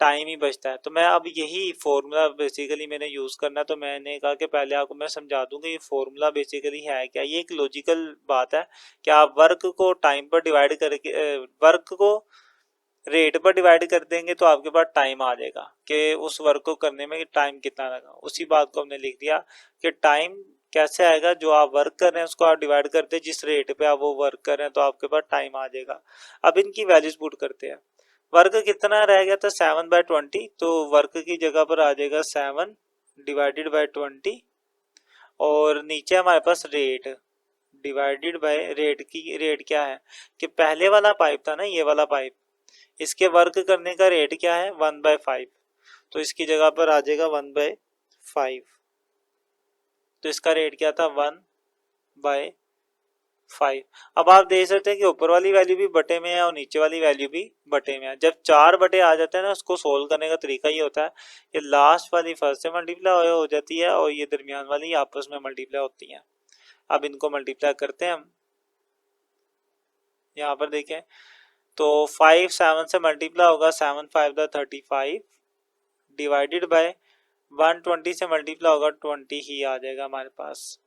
टाइम ही बचता है। तो मैं अब यही फॉर्मूला बेसिकली मैंने यूज करना है, तो मैंने कहा कि पहले आपको मैं समझा दूंगा ये फॉर्मूला बेसिकली है क्या। ये एक लॉजिकल बात है कि आप वर्क को टाइम पर डिवाइड करके, वर्क को रेट पर डिवाइड कर देंगे तो आपके पास टाइम आ जाएगा कि उस वर्क को करने में टाइम कितना लगा। उसी बात को हमने लिख दिया कि टाइम कैसे आएगा, जो आप वर्क कर रहे हैं उसको आप डिवाइड करते हैं जिस रेट पे आप वो वर्क कर रहे हैं, तो आपके पास टाइम आ जाएगा। अब इनकी वैल्यूज पुट करते हैं। वर्क कितना रह गया था, 7/20, तो वर्क की जगह पर आ जाएगा 7 डिवाइडेड बाय 20, और नीचे हमारे पास रेट डिवाइडेड बाय रेट। की रेट क्या है कि पहले वाला पाइप था ना, ये वाला पाइप, इसके वर्क करने का रेट क्या है, 1/5, तो इसकी जगह पर आ जाएगा 1/5। तो इसका रेट क्या था, 1/5। अब आप देख सकते हैं कि ऊपर वाली वैल्यू भी बटे में है और नीचे वाली वैल्यू भी बटे में है। जब 4 बटे आ जाते हैं ना, उसको सोल्व करने का तरीका ये होता है कि लास्ट वाली फर्स्ट से मल्टीप्लाई हो जाती है और ये दरमियान वाली आपस में मल्टीप्लाई होती है। अब इनको मल्टीप्लाई करते हैं हम, यहाँ पर देखें तो 5 7 से मल्टीप्लाई होगा, 7 5 35 डिवाइडेड बाय 120 से मल्टीप्लाई होगा, 20 ही आ जाएगा हमारे पास।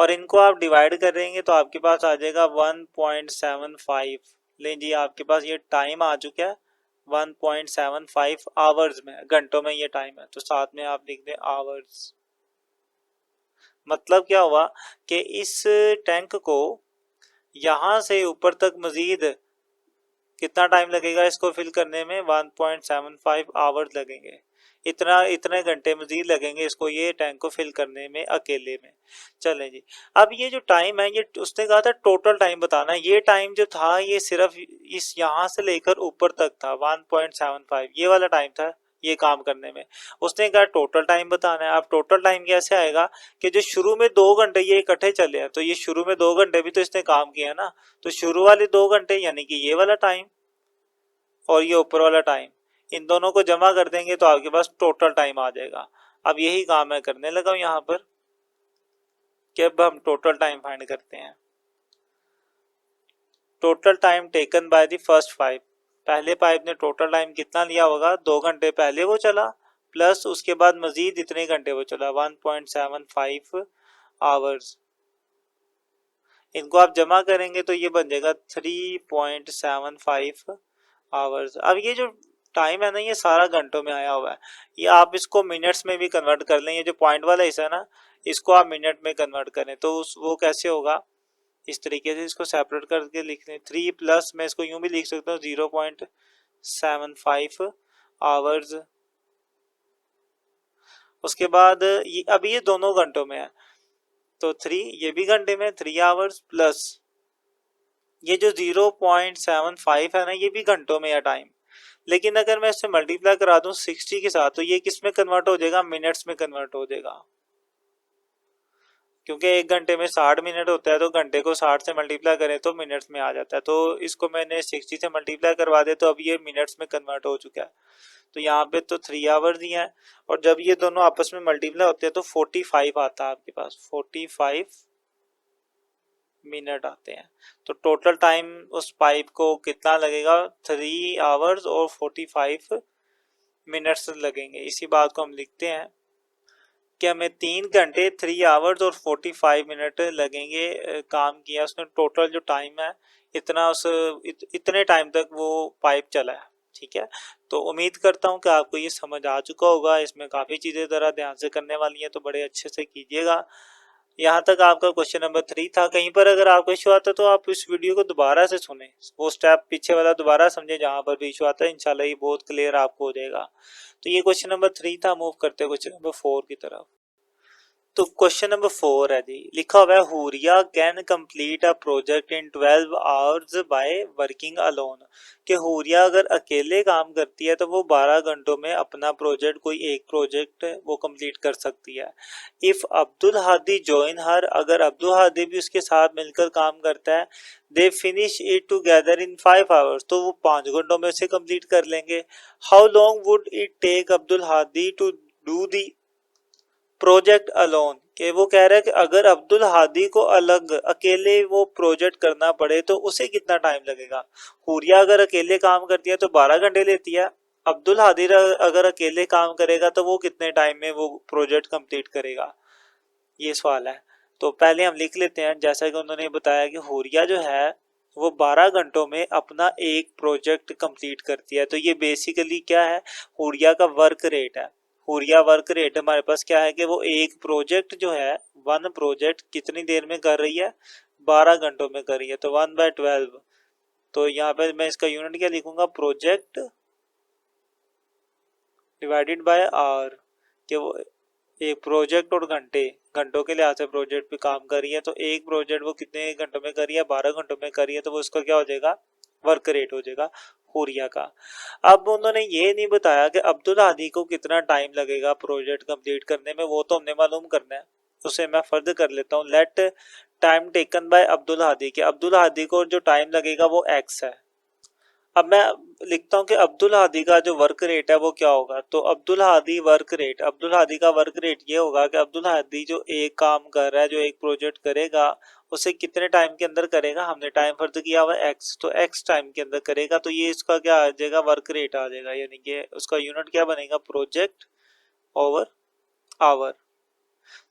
और इनको आप डिवाइड करेंगे तो आपके पास आ जाएगा 1.75। लें जी, आपके पास ये टाइम आ चुका है 1.75 आवर्स में, घंटों में ये टाइम है, तो साथ में आप लिख दें आवर्स। मतलब क्या हुआ कि इस टैंक को यहां से ऊपर तक मजीद कितना टाइम लगेगा इसको फिल करने में, 1.75 आवर्स लगेंगे। इतने घंटे मजीद लगेंगे इसको ये टैंक को फिल करने में अकेले में। चलें जी, अब ये जो टाइम है ये उसने कहा था टोटल टाइम बताना है। ये टाइम जो था ये सिर्फ इस यहाँ से लेकर ऊपर तक था, 1.75 ये वाला टाइम था ये काम करने में। उसने कहा टोटल टाइम बताना है। अब टोटल टाइम कैसे आएगा कि जो शुरू में 2 घंटे ये इकट्ठे चले हैं, तो ये शुरू में 2 घंटे भी तो इसने काम किया ना, तो शुरू वाले 2 घंटे यानी कि ये वाला टाइम और ये ऊपर वाला टाइम, इन दोनों को जमा कर देंगे तो आपके पास टोटल टाइम आ जाएगा। अब यही काम मैं करने लगा हूं यहाँ पर कि अब हम टोटल टाइम फाइंड करते हैं। Total time taken by the first pipe, पहले पाइप ने टोटल टाइम कितना लिया होगा, 2 घंटे पहले वो चला प्लस उसके बाद मजीद इतने घंटे वो चला, 1.75 आवर्स। इनको आप जमा करेंगे तो ये बन जाएगा 3.75 आवर्स। अब ये जो टाइम है ना ये सारा घंटों में आया हुआ है, ये आप इसको मिनट्स में भी कन्वर्ट कर लें। ये जो पॉइंट वाला हिस्सा है ना इसको आप मिनट में कन्वर्ट करें तो वो कैसे होगा, इस तरीके से इसको सेपरेट करके लिख लें। 3 प्लस मैं इसको यूं भी लिख सकता हूँ 0.75 आवर्स। उसके बाद ये अब ये दोनों घंटों में है तो 3 ये भी घंटे में 3 आवर्स प्लस ये जो 0.75 है ना ये भी घंटों में है टाइम। लेकिन अगर मैं इससे मल्टीप्लाई करा दूं 60 के साथ तो ये किस में कन्वर्ट हो जाएगा, मिनट्स में कन्वर्ट हो जाएगा। क्योंकि 1 घंटे में 60 मिनट होता है तो घंटे को 60 से मल्टीप्लाई करें तो मिनट्स में आ जाता है। तो इसको मैंने 60 से मल्टीप्लाई करवा दिया तो अब ये मिनट्स में कन्वर्ट हो चुका है। तो यहाँ पे तो 3 आवर्स ही है और जब ये दोनों आपस में मल्टीप्लाई होते हैं तो 45 आता है आपके पास, 45 मिनट आते हैं। तो टोटल टाइम उस पाइप को कितना लगेगा, 3 आवर्स और 45 मिनट्स लगेंगे। इसी बात को हम लिखते हैं कि हमें 3 घंटे 3 आवर्स और 45 मिनट लगेंगे काम किया उसने। टोटल जो टाइम है इतना इतने टाइम तक वो पाइप चला है। ठीक है, तो उम्मीद करता हूँ कि आपको ये समझ आ चुका होगा। इसमें काफ़ी चीज़ें ज़रा ध्यान से करने वाली हैं तो बड़े अच्छे से कीजिएगा। यहाँ तक आपका क्वेश्चन नंबर 3 था। कहीं पर अगर आपको इशू आता है तो आप इस वीडियो को दोबारा से सुने, वो स्टेप पीछे वाला दोबारा समझे जहाँ पर भी इशू आता है, इंशाल्लाह ये बहुत क्लियर आपको हो जाएगा। तो ये क्वेश्चन नंबर 3 था। मूव करते हैं क्वेश्चन नंबर 4 की तरफ। तो क्वेश्चन नंबर 4 है जी, लिखा हुआ है Huriya can complete a project in 12 hours by working alone. कि हुरिया अगर अकेले काम करती है तो वो 12 घंटों में अपना प्रोजेक्ट, कोई एक प्रोजेक्ट वो कंप्लीट कर सकती है। इफ अब्दुल हादी जॉइन हर, अगर अब्दुल हादी भी उसके साथ मिलकर काम करता है, they finish it together in 5 hours, तो वो 5 घंटों में उसे कंप्लीट कर लेंगे। How long would it take Abdul Hadi to do the project alone. कि वो कह रहा है कि अगर अब्दुल हादी को अलग अकेले वो प्रोजेक्ट करना पड़े तो उसे कितना टाइम लगेगा। हुरिया अगर अकेले काम करती है तो 12 घंटे लेती है, अब्दुल हादी अगर अकेले काम करेगा तो वो कितने टाइम में वो प्रोजेक्ट कंप्लीट करेगा, ये सवाल है। तो पहले हम लिख लेते हैं। जैसा कि उन्होंने बताया कि हुरिया जो है वो 12 घंटों में अपना एक प्रोजेक्ट कंप्लीट करती है। तो ये बेसिकली क्या है, हुरिया का वर्क रेट है। हुरिया वर्क रेट हमारे पास क्या है कि वो एक प्रोजेक्ट जो है, वन प्रोजेक्ट कितनी देर में कर रही है, 12 घंटों में कर रही है। तो 1/12, तो यहाँ पे मैं इसका यूनिट क्या लिखूंगा, प्रोजेक्ट डिवाइडेड बाय आवर। कि वो एक प्रोजेक्ट और घंटे, घंटों के लिहाज से प्रोजेक्ट पे काम कर रही है तो एक प्रोजेक्ट वो कितने घंटों में कर रही है, 12 घंटों में कर रही है, तो वो उसका क्या हो जाएगा, वर्क रेट हो जाएगा हुरिया का। अब उन्होंने ये नहीं बताया कि अब्दुल हादी को कितना टाइम लगेगा प्रोजेक्ट कंप्लीट करने में, वो तो हमने मालूम करना है। उसे मैं फर्द कर लेता हूँ, let time taken by Abdul Hadi, के अब्दुल हादी को जो टाइम लगेगा वो एक्स है। अब मैं लिखता हूँ कि अब्दुल हादी का जो वर्क रेट है वो क्या होगा। तो अब्दुल हादी वर्क रेट, अब्दुल हादी का वर्क रेट ये होगा कि अब्दुल हादी जो एक काम कर रहा है, जो एक प्रोजेक्ट करेगा, उसे कितने टाइम के अंदर करेगा, हमने टाइम फर्ज किया हुआ एक्स, तो एक्स टाइम के अंदर करेगा। तो ये इसका क्या आ जाएगा, वर्क रेट आ जाएगा, यानी कि उसका यूनिट क्या बनेगा, प्रोजेक्ट ओवर आवर।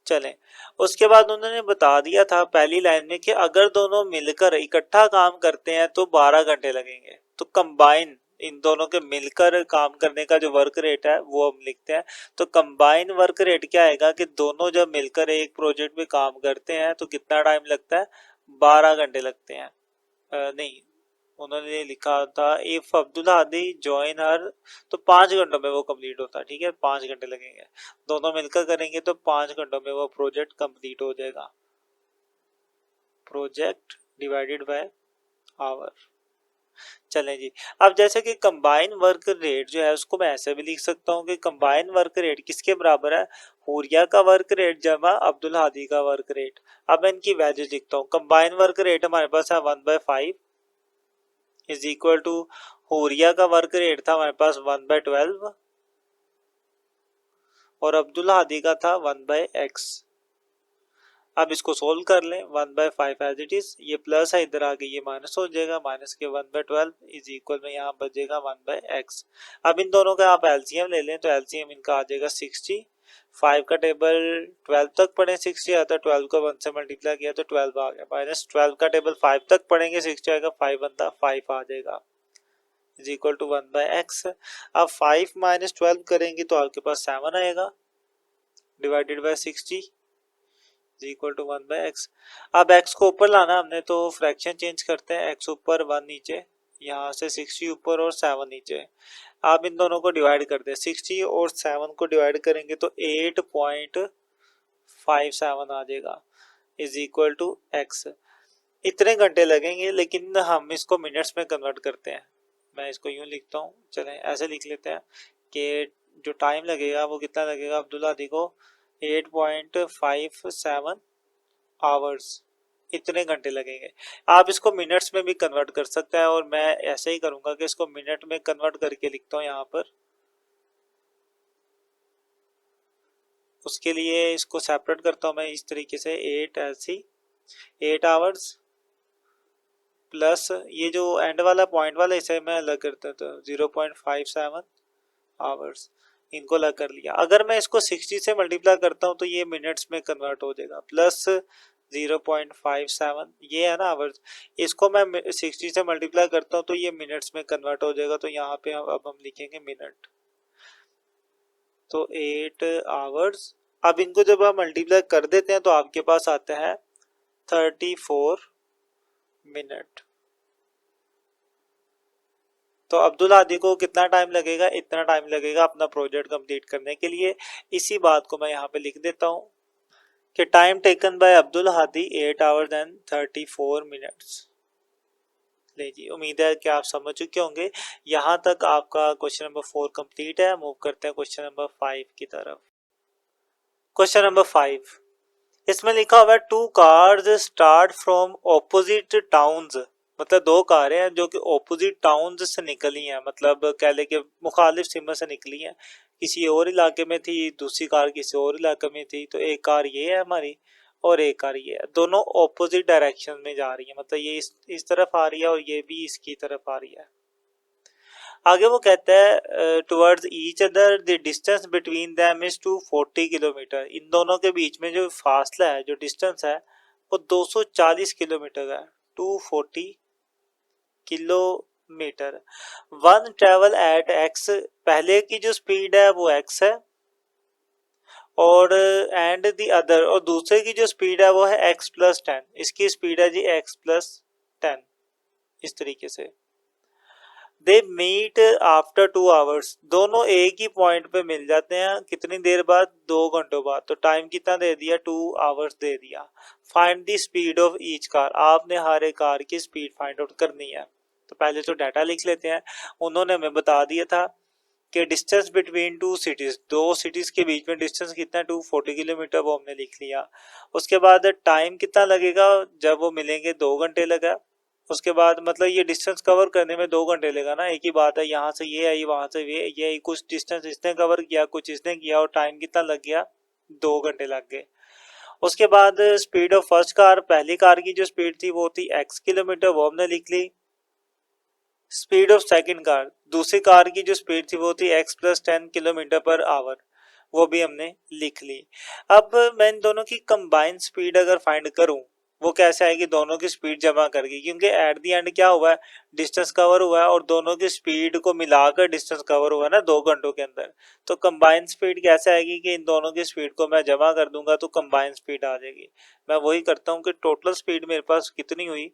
चलें, उसके बाद उन्होंने बता दिया था पहली लाइन में कि अगर दोनों मिलकर इकट्ठा काम करते हैं तो 12 घंटे लगेंगे। तो कंबाइन इन दोनों के मिलकर काम करने का जो वर्क रेट है वो हम लिखते हैं। तो कंबाइन वर्क रेट क्या आएगा कि दोनों जब मिलकर एक प्रोजेक्ट में काम करते हैं तो कितना टाइम लगता है, 12 घंटे लगते हैं। नहीं, उन्होंने लिखा था इफ अब्दुल हादी ज्वाइन हर, तो 5 घंटों में वो कंप्लीट होता है। ठीक है, 5 घंटे लगेंगे, दोनों मिलकर करेंगे तो 5 घंटों में वो प्रोजेक्ट कंप्लीट हो जाएगा। Project divided by hour. चलें जी, अब जैसे कि कंबाइन वर्क रेट जो है उसको मैं ऐसे भी लिख सकता हूँ कि कंबाइन वर्क रेट किसके बराबर है, हुरिया का वर्क रेट जमा अब्दुल हादी का वर्क रेट। अब मैं इनकी वैल्यू लिखता हूँ। कंबाइन वर्क रेट हमारे पास है 1/5 इज इक्वल टू हुरिया का वर्क रेट था हमारे पास 1/12 और अब्दुल हादी का था 1/x। अब इसको सोल्व कर लें, 1/5 एज इट इज, ये प्लस है इधर आगे ये माइनस हो जाएगा, माइनस के 1/12 इज इक्वल में यहाँ बचेगा 1/x। अब इन दोनों का आप एलसीएम ले लें तो एलसीएम इनका आ जाएगा 60। 5 का टेबल 12 तक पढ़े 60 आता है, 12 को 1 से मल्टीप्लाई किया तो 12 आ गया, माइनस 12 का टेबल 5 तक पढ़ेंगे 60 आएगा, 5 बनता 5 आ जाएगा इज इक्वल टू 1/x। अब 5 माइनस 12 करेंगे तो आपके पास 7 आएगा divided by 60 equal to 1/x। अब x को ऊपर लाना हमने तो फ्रैक्शन चेंज करते हैं, x ऊपर 1 नीचे, यहाँ से 60 ऊपर और 7 नीचे। आप इन दोनों को डिवाइड करते हैं, 60 और 7 को डिवाइड करेंगे तो 8.57 आ जाएगा इज इक्वल टू x। इतने घंटे लगेंगे लेकिन हम इसको मिनट्स में कन्वर्ट करते हैं। मैं इसको यूं लिखता हूँ, चलें ऐसे लिख लेते हैं कि जो टाइम लगेगा वो कितना लगेगा अब्दुल हादी को, 8.57 आवर्स, इतने घंटे लगेंगे। आप इसको मिनट्स में भी कन्वर्ट कर सकते हैं और मैं ऐसे ही करूंगा कि इसको मिनट में कन्वर्ट करके लिखता हूँ यहाँ पर। उसके लिए इसको सेपरेट करता हूँ मैं इस तरीके से, 8 ऐसी 8 आवर्स प्लस ये जो एंड वाला पॉइंट वाला इसे मैं अलग करता था 0.57 आवर्स, इनको अलग कर लिया। अगर मैं इसको 60 से मल्टीप्लाई करता हूँ तो ये मिनट्स में कन्वर्ट हो जाएगा, प्लस 0.57 ये है ना आवर्स, इसको मैं 60 से मल्टीप्लाई करता हूँ तो ये मिनट्स में कन्वर्ट हो जाएगा। तो यहाँ पे अब हम लिखेंगे मिनट, तो 8 आवर्स। अब इनको जब आप मल्टीप्लाई कर देते हैं तो आपके पास आता है 34 मिनट। तो अब्दुल हादी को कितना टाइम लगेगा, इतना टाइम लगेगा अपना प्रोजेक्ट कंप्लीट करने के लिए। इसी बात को मैं यहाँ पे लिख देता हूँ कि time taken by Abdul Hadi 8 hours and 34 minutes. ले जी, उम्मीद है कि आप समझ चुके होंगे। यहाँ तक आपका क्वेश्चन नंबर 4 कंप्लीट है। मूव करते हैं क्वेश्चन नंबर 5 की तरफ। क्वेश्चन नंबर 5, इसमें लिखा हुआ है 2 cars start from opposite towns, मतलब 2 कारें हैं जो कि ऑपोजिट टाउन्स से निकली हैं, मतलब कह ले कि मुखालिफ सिमत से निकली हैं। किसी और इलाके में थी, दूसरी कार किसी और इलाके में थी। तो एक कार ये है हमारी और एक कार ये है, दोनों ऑपोजिट डायरेक्शन में जा रही है, मतलब ये इस तरफ आ रही है और ये भी इसकी तरफ आ रही है। आगे वो कहता है towards each other the distance between them is 240 kilometre. इन दोनों के बीच में जो फासला है, जो डिस्टेंस है वो 240 किलोमीटर है, 240 kilometre. One travel eight x, पहले की जो स्पीड है वो एक्स है और एंड द अदर, और दूसरे की जो स्पीड है वो है एक्स प्लस 10, इसकी स्पीड है जी एक्स प्लस 10। इस तरीके से दे मीट आफ्टर 2 आवर्स, दोनों एक ही पॉइंट पे मिल जाते हैं, कितनी देर बाद, 2 घंटों बाद। तो टाइम कितना दे दिया, 2 आवर्स दे दिया। Find the speed of each car, आपने हर एक कार की स्पीड फाइंड आउट करनी है। तो पहले तो डाटा लिख लेते हैं। उन्होंने हमें बता दिया था कि डिस्टेंस बिटवीन 2 सिटीज, 2 सिटीज के बीच में डिस्टेंस कितना, 240 किलोमीटर, वो हमने लिख लिया। उसके बाद टाइम कितना लगेगा, जब वो मिलेंगे 2 घंटे लगा। उसके बाद मतलब ये डिस्टेंस कवर करने में 2 घंटे लेगा ना, एक ही बात है, यहाँ से ये आई वहां से ये आई, कुछ डिस्टेंस इसने कवर किया कुछ इसने किया और टाइम कितना लग गया, 2 घंटे लग गए। उसके बाद स्पीड ऑफ फर्स्ट कार, पहली कार की जो स्पीड थी वो थी x किलोमीटर, वो हमने लिख ली। स्पीड ऑफ सेकंड कार, दूसरी कार की जो स्पीड थी वो थी x plus 10 kilometre per our, वो भी हमने लिख ली। अब मैं इन दोनों की कंबाइन स्पीड अगर फाइंड करूं, वो कैसे आएगी, दोनों की स्पीड जमा करके, क्योंकि एट दी एंड क्या हुआ है, डिस्टेंस कवर हुआ है और दोनों की स्पीड को मिलाकर डिस्टेंस कवर हुआ है ना 2 घंटों के अंदर। तो कंबाइन स्पीड कैसे आएगी कि इन दोनों की स्पीड को मैं जमा कर दूंगा तो कंबाइन स्पीड आ जाएगी। मैं वही करता हूँ कि टोटल स्पीड मेरे पास कितनी हुई,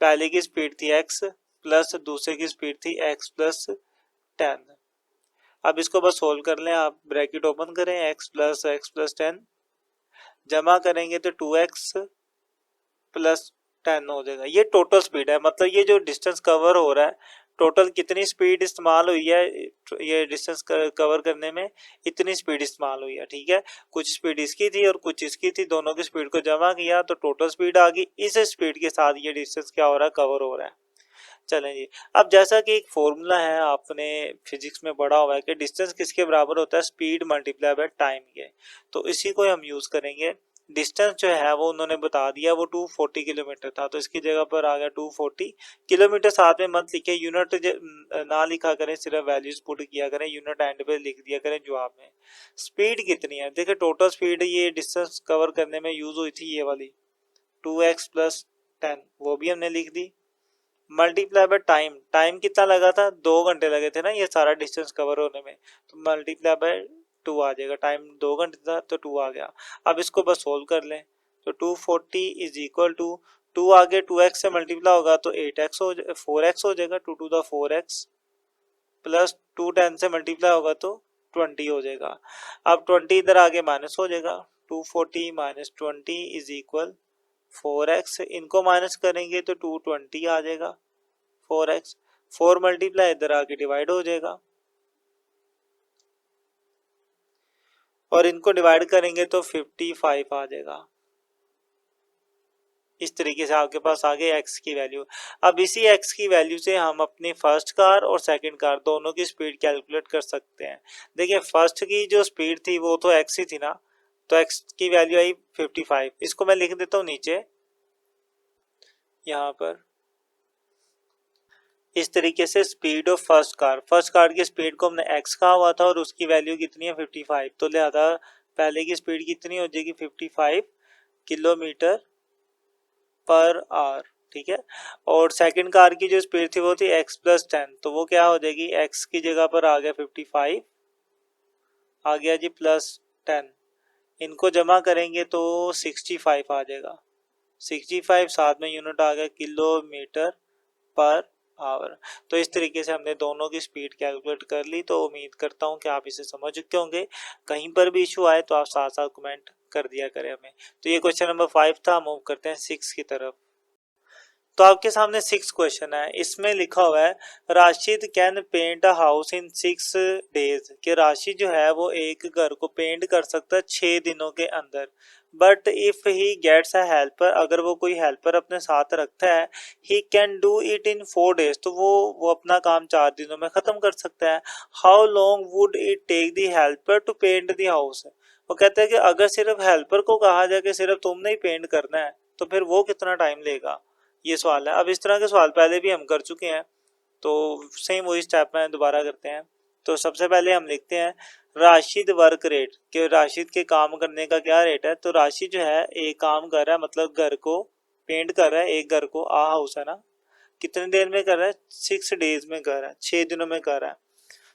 पहले की स्पीड थी x प्लस दूसरे की स्पीड थी x प्लस 10। अब इसको बस सोल्व कर लें आप, ब्रैकेट ओपन करें, x प्लस 10 जमा करेंगे तो 2x प्लस 10 हो जाएगा। ये टोटल स्पीड है, मतलब ये जो डिस्टेंस कवर हो रहा है, टोटल कितनी स्पीड इस्तेमाल हुई है ये डिस्टेंस कवर करने में, इतनी स्पीड इस्तेमाल हुई है। ठीक है, कुछ स्पीड इसकी थी और कुछ इसकी थी, दोनों की स्पीड को जमा किया तो टोटल स्पीड आ गई। इस स्पीड के साथ ये डिस्टेंस क्या हो रहा है, कवर हो रहा है। चलें जी, अब जैसा कि एक फॉर्मूला है आपने फिजिक्स में पढ़ा हुआ है कि डिस्टेंस किसके बराबर होता है, स्पीड मल्टीप्लाई बाय टाइम के, तो इसी को हम यूज करेंगे। डिस्टेंस जो है वो उन्होंने बता दिया, वो 240 किलोमीटर था, तो इसकी जगह पर आ गया 240 किलोमीटर। साथ में मत लिखे, यूनिट ना लिखा करें, सिर्फ वैल्यूज पुट किया करें, यूनिट एंड पे लिख दिया करें जवाब में। स्पीड कितनी है, देखिए टोटल स्पीड ये डिस्टेंस कवर करने में यूज हुई थी ये वाली 2x प्लस 10, वो भी हमने लिख दी। मल्टीप्लाई बाय टाइम, टाइम कितना लगा था, 2 घंटे लगे थे ना ये सारा डिस्टेंस कवर होने में, तो मल्टीप्लाई बाय 2 आ जाएगा, टाइम 2 घंटे था तो 2 आ गया। अब इसको बस सोल्व कर लें, तो 240 इज इक्वल टू 2 आगे 2x से मल्टीप्लाई होगा तो 8x हो 4x हो जाएगा, 2 टू द 4x प्लस 2 10 से मल्टीप्लाई होगा तो 20 हो जाएगा। अब 20 इधर आगे माइनस हो जाएगा, 240 माइनस 20 इज इक्वल 4x, इनको माइनस करेंगे तो 220 आ जाएगा, 4x 4 मल्टीप्लाई इधर आके डिवाइड हो जाएगा और इनको डिवाइड करेंगे तो 55 आ जाएगा। इस तरीके से आपके पास आ गए x की वैल्यू। अब इसी x की वैल्यू से हम अपनी फर्स्ट कार और सेकंड कार दोनों की स्पीड कैलकुलेट कर सकते हैं। देखिए फर्स्ट की जो स्पीड थी वो तो x ही थी ना, तो x की वैल्यू आई 55, इसको मैं लिख देता हूँ नीचे यहाँ पर इस तरीके से, स्पीड ऑफ फर्स्ट कार की स्पीड को हमने x कहा हुआ था और उसकी वैल्यू कितनी है 55, तो लिहाजा पहले की स्पीड कितनी हो जाएगी 55 किलोमीटर पर आवर। ठीक है, और सेकंड कार की जो स्पीड थी वो थी x प्लस 10, तो वो क्या हो जाएगी, x की जगह पर आ गया 55, आ गया जी प्लस 10, इनको जमा करेंगे तो 65 आ जाएगा, 65 साथ में यूनिट आ गया किलोमीटर पर आवर। तो इस तरीके से हमने दोनों की स्पीड कैलकुलेट कर ली। तो उम्मीद करता हूँ कि आप इसे समझ चुके होंगे। कहीं पर भी इशू आए तो आप साथ साथ कमेंट कर दिया करें हमें। तो ये क्वेश्चन नंबर 5 था, मूव करते हैं 6 की तरफ। तो आपके सामने 6 क्वेश्चन है, इसमें लिखा हुआ है Rashid can paint a house in 6 days, कि राशि जो है वो एक घर को पेंट कर सकता है 6 दिनों के अंदर। But if he gets a helper, अगर वो कोई हेल्पर अपने साथ रखता है, he can do it in 4 days, तो वो अपना काम 4 दिनों में खत्म कर सकता है। How long would it take the helper to paint the house, वो कहते हैं कि अगर सिर्फ हेल्पर को कहा जाए कि सिर्फ तुमने ही पेंट करना है तो फिर वो कितना टाइम लेगा, ये सवाल है। अब इस तरह के सवाल पहले भी हम कर चुके हैं, तो सेम वही स्टेप में दोबारा करते हैं। तो सबसे पहले हम लिखते हैं राशिद वर्क रेट, कि राशिद के काम करने का क्या रेट है। तो राशिद जो है एक काम कर रहा है, मतलब घर को पेंट कर रहा है, एक घर को आ हाउस है ना, कितने देर में कर रहा है, 6 डेज में कर रहा है, 6 दिनों में कर रहा है।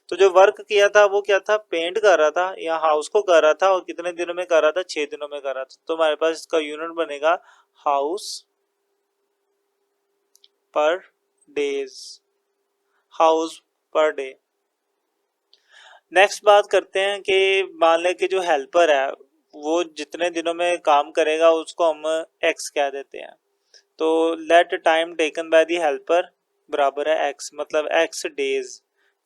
तो जो वर्क किया था वो क्या था, पेंट कर रहा था या हाउस को कर रहा था, और कितने दिनों में कर रहा था, 6 दिनों में कर रहा था। तो हमारे पास इसका यूनिट बनेगा हाउस पर days, house per day. Next बात करते हैं कि मान लें कि जो हेल्पर है वो जितने दिनों में काम करेगा उसको हम एक्स कह देते हैं। तो let time taken by the helper बराबर है एक्स, मतलब एक्स डेज,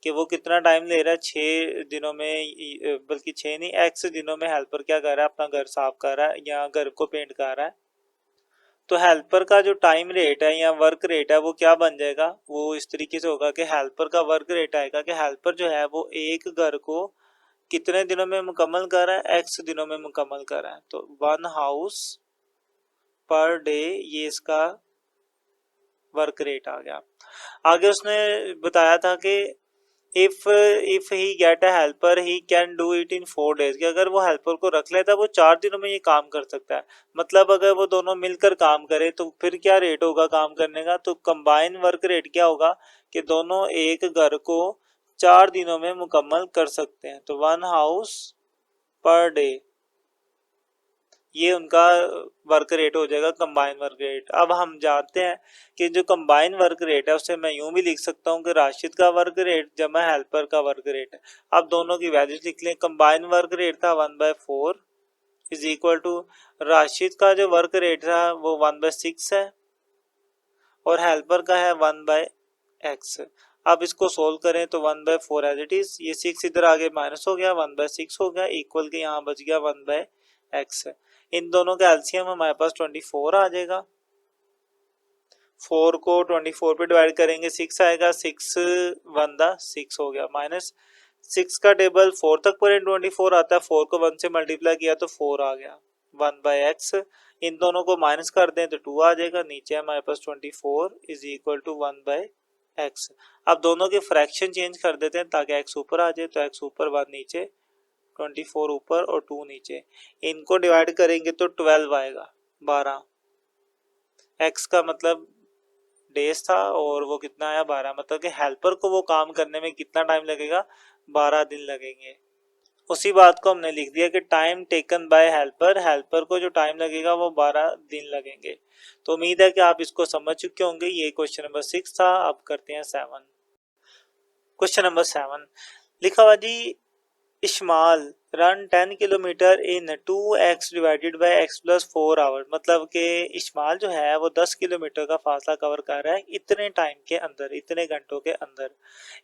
कि वो कितना टाइम ले रहा है 6 दिनों में, बल्कि 6 नहीं, एक्स दिनों में हेल्पर क्या कर रहा है, अपना घर साफ कर रहा है या घर को पेंट कर रहा है। तो हेल्पर का जो टाइम रेट है या वर्क रेट है वो क्या बन जाएगा, वो इस तरीके से होगा कि हेल्पर का वर्क रेट आएगा कि हेल्पर जो है वो एक घर को कितने दिनों में मुकम्मल कर रहा है, एक्स दिनों में मुकम्मल कर रहा है। तो 1 हाउस पर डे, ये इसका वर्क रेट आ गया। आगे उसने बताया था कि if he get a helper he can do it in 4 days, कि अगर वो हेल्पर को रख लेता है वो 4 दिनों में ये काम कर सकता है। मतलब अगर वो दोनों मिलकर काम करे तो फिर क्या रेट होगा काम करने का, तो कंबाइन वर्क रेट क्या होगा कि दोनों एक घर को 4 दिनों में मुकम्मल कर सकते हैं। तो 1 हाउस पर डे, ये उनका वर्क रेट हो जाएगा, कंबाइन वर्क रेट। अब हम जानते हैं कि जो कंबाइन वर्क रेट है उसे मैं यूं भी लिख सकता हूं कि राशिद का वर्क रेट जमा हेल्पर का वर्क रेट है। अब दोनों की वैल्यूज लिख लें। कंबाइन वर्क रेट था 1/4 इज इक्वल टू राशिद का जो वर्क रेट था वो 1/6 है और हेल्पर का है 1/x। अब इसको सोल्व करें तो 1/4 एज इट इज, ये 6 इधर आगे माइनस हो गया, 1/6 हो गया, इक्वल के यहाँ बच गया 1/x। इन दोनों का एलसीएम हमारे पास 24 आ जाएगा। 4 को 24 पे डिवाइड करेंगे 6 आएगा, 6 1 दा 6 हो गया, माइनस 6 का टेबल 4 तक पर 24 आता है, 4 को 1 से मल्टीप्लाई किया तो 4 आ गया 1/x। इन दोनों को माइनस कर दें तो 2 आ जाएगा, नीचे हमारे पास 24 इज इक्वल टू 1/x। अब दोनों के फ्रैक्शन चेंज कर देते हैं ताकि x ऊपर आ जाए, तो x ऊपर 1 नीचे, 24 ऊपर और 2 नीचे। इनको डिवाइड करेंगे तो 12 आएगा, 12। x का मतलब डेज था और वो कितना आया 12, मतलब कि हेल्पर को वो काम करने में कितना टाइम लगेगा, 12 दिन लगेंगे। उसी बात को हमने लिख दिया कि time taken bye helper, helper को जो टाइम लगेगा वो 12 दिन लगेंगे। तो उम्मीद है कि आप इसको समझ चुके होंगे। ये क्वेश्चन नंबर 6 था। अब करते हैं 7। क्वेश्चन नंबर 7 लिखा हुआ जी, Ismail run 10 kilometre in 2x divided by x plus 4 hour. मतलब कि इस्माल जो है वो 10 किलोमीटर का फासला कवर कर रहा है इतने टाइम के अंदर, इतने घंटों के अंदर।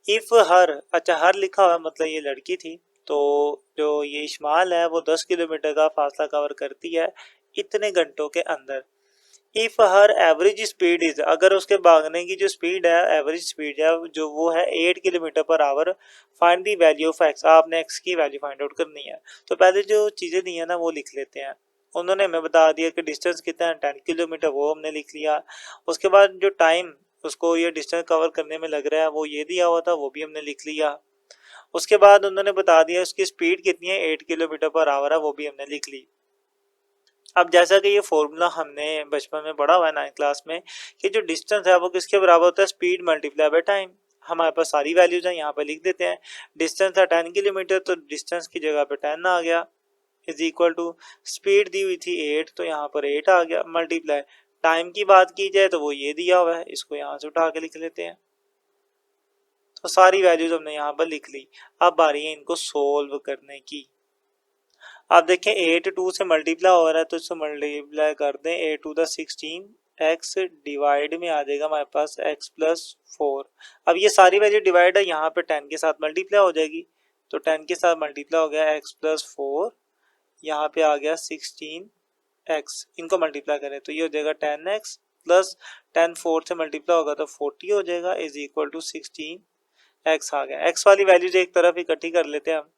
इफ हर, अच्छा हर लिखा हुआ मतलब ये लड़की थी, तो जो ये इस्माल है वो 10 किलोमीटर का फासला कवर करती है इतने घंटों के अंदर। If her average speed is, अगर उसके भागने की जो स्पीड है, एवरेज स्पीड है जो वो है 8 kilometre per our, find the value of x. आपने एक्स की वैल्यू फाइंड आउट करनी है। तो पहले जो चीजें दी है ना वो लिख लेते हैं। उन्होंने हमें बता दिया कि डिस्टेंस कितना है 10 किलोमीटर, वो हमने लिख लिया। उसके बाद जो टाइम उसको ये डिस्टेंस कवर करने में लग रहा है वो ये दिया हुआ था, वो भी हमने लिख लिया। उसके बाद उन्होंने बता दिया उसकी स्पीड कितनी है, 8 किलोमीटर पर आवर है, वो भी हमने लिख ली। अब जैसा कि ये फॉर्मूला हमने बचपन में पढ़ा हुआ है 9th क्लास में कि जो डिस्टेंस है वो किसके बराबर होता है, स्पीड मल्टीप्लाई बाय टाइम। हमारे पास सारी वैल्यूज हैं, यहाँ पे लिख देते हैं। डिस्टेंस है 10 किलोमीटर, तो डिस्टेंस की जगह पे 10 आ गया, इज इक्वल टू स्पीड दी हुई थी 8, तो यहाँ पर 8 आ गया, मल्टीप्लाई टाइम की बात की जाए तो वो ये दिया हुआ है, इसको यहाँ से उठा के लिख लेते हैं। तो सारी वैल्यूज हमने यहाँ पर लिख ली। अब बारी है इनको सोल्व करने की। आप देखें 8 2 से मल्टीप्लाई हो रहा है तो इसको मल्टीप्लाई कर दें, 8 टू द 16 x डिवाइड में आ जाएगा हमारे पास x प्लस 4। अब ये सारी वैल्यू डिवाइड है, यहाँ पे 10 के साथ मल्टीप्लाई हो जाएगी, तो 10 के साथ मल्टीप्लाई हो गया x प्लस 4, यहाँ पे आ गया 16x। इनको मल्टीप्लाई करें तो ये हो जाएगा 10x प्लस 10 4 से मल्टीप्लाई होगा तो 40 हो जाएगा, इज इक्वल टू 16x आ गया। x वाली वैल्यूज एक तरफ इकट्ठी कर लेते हैं हम,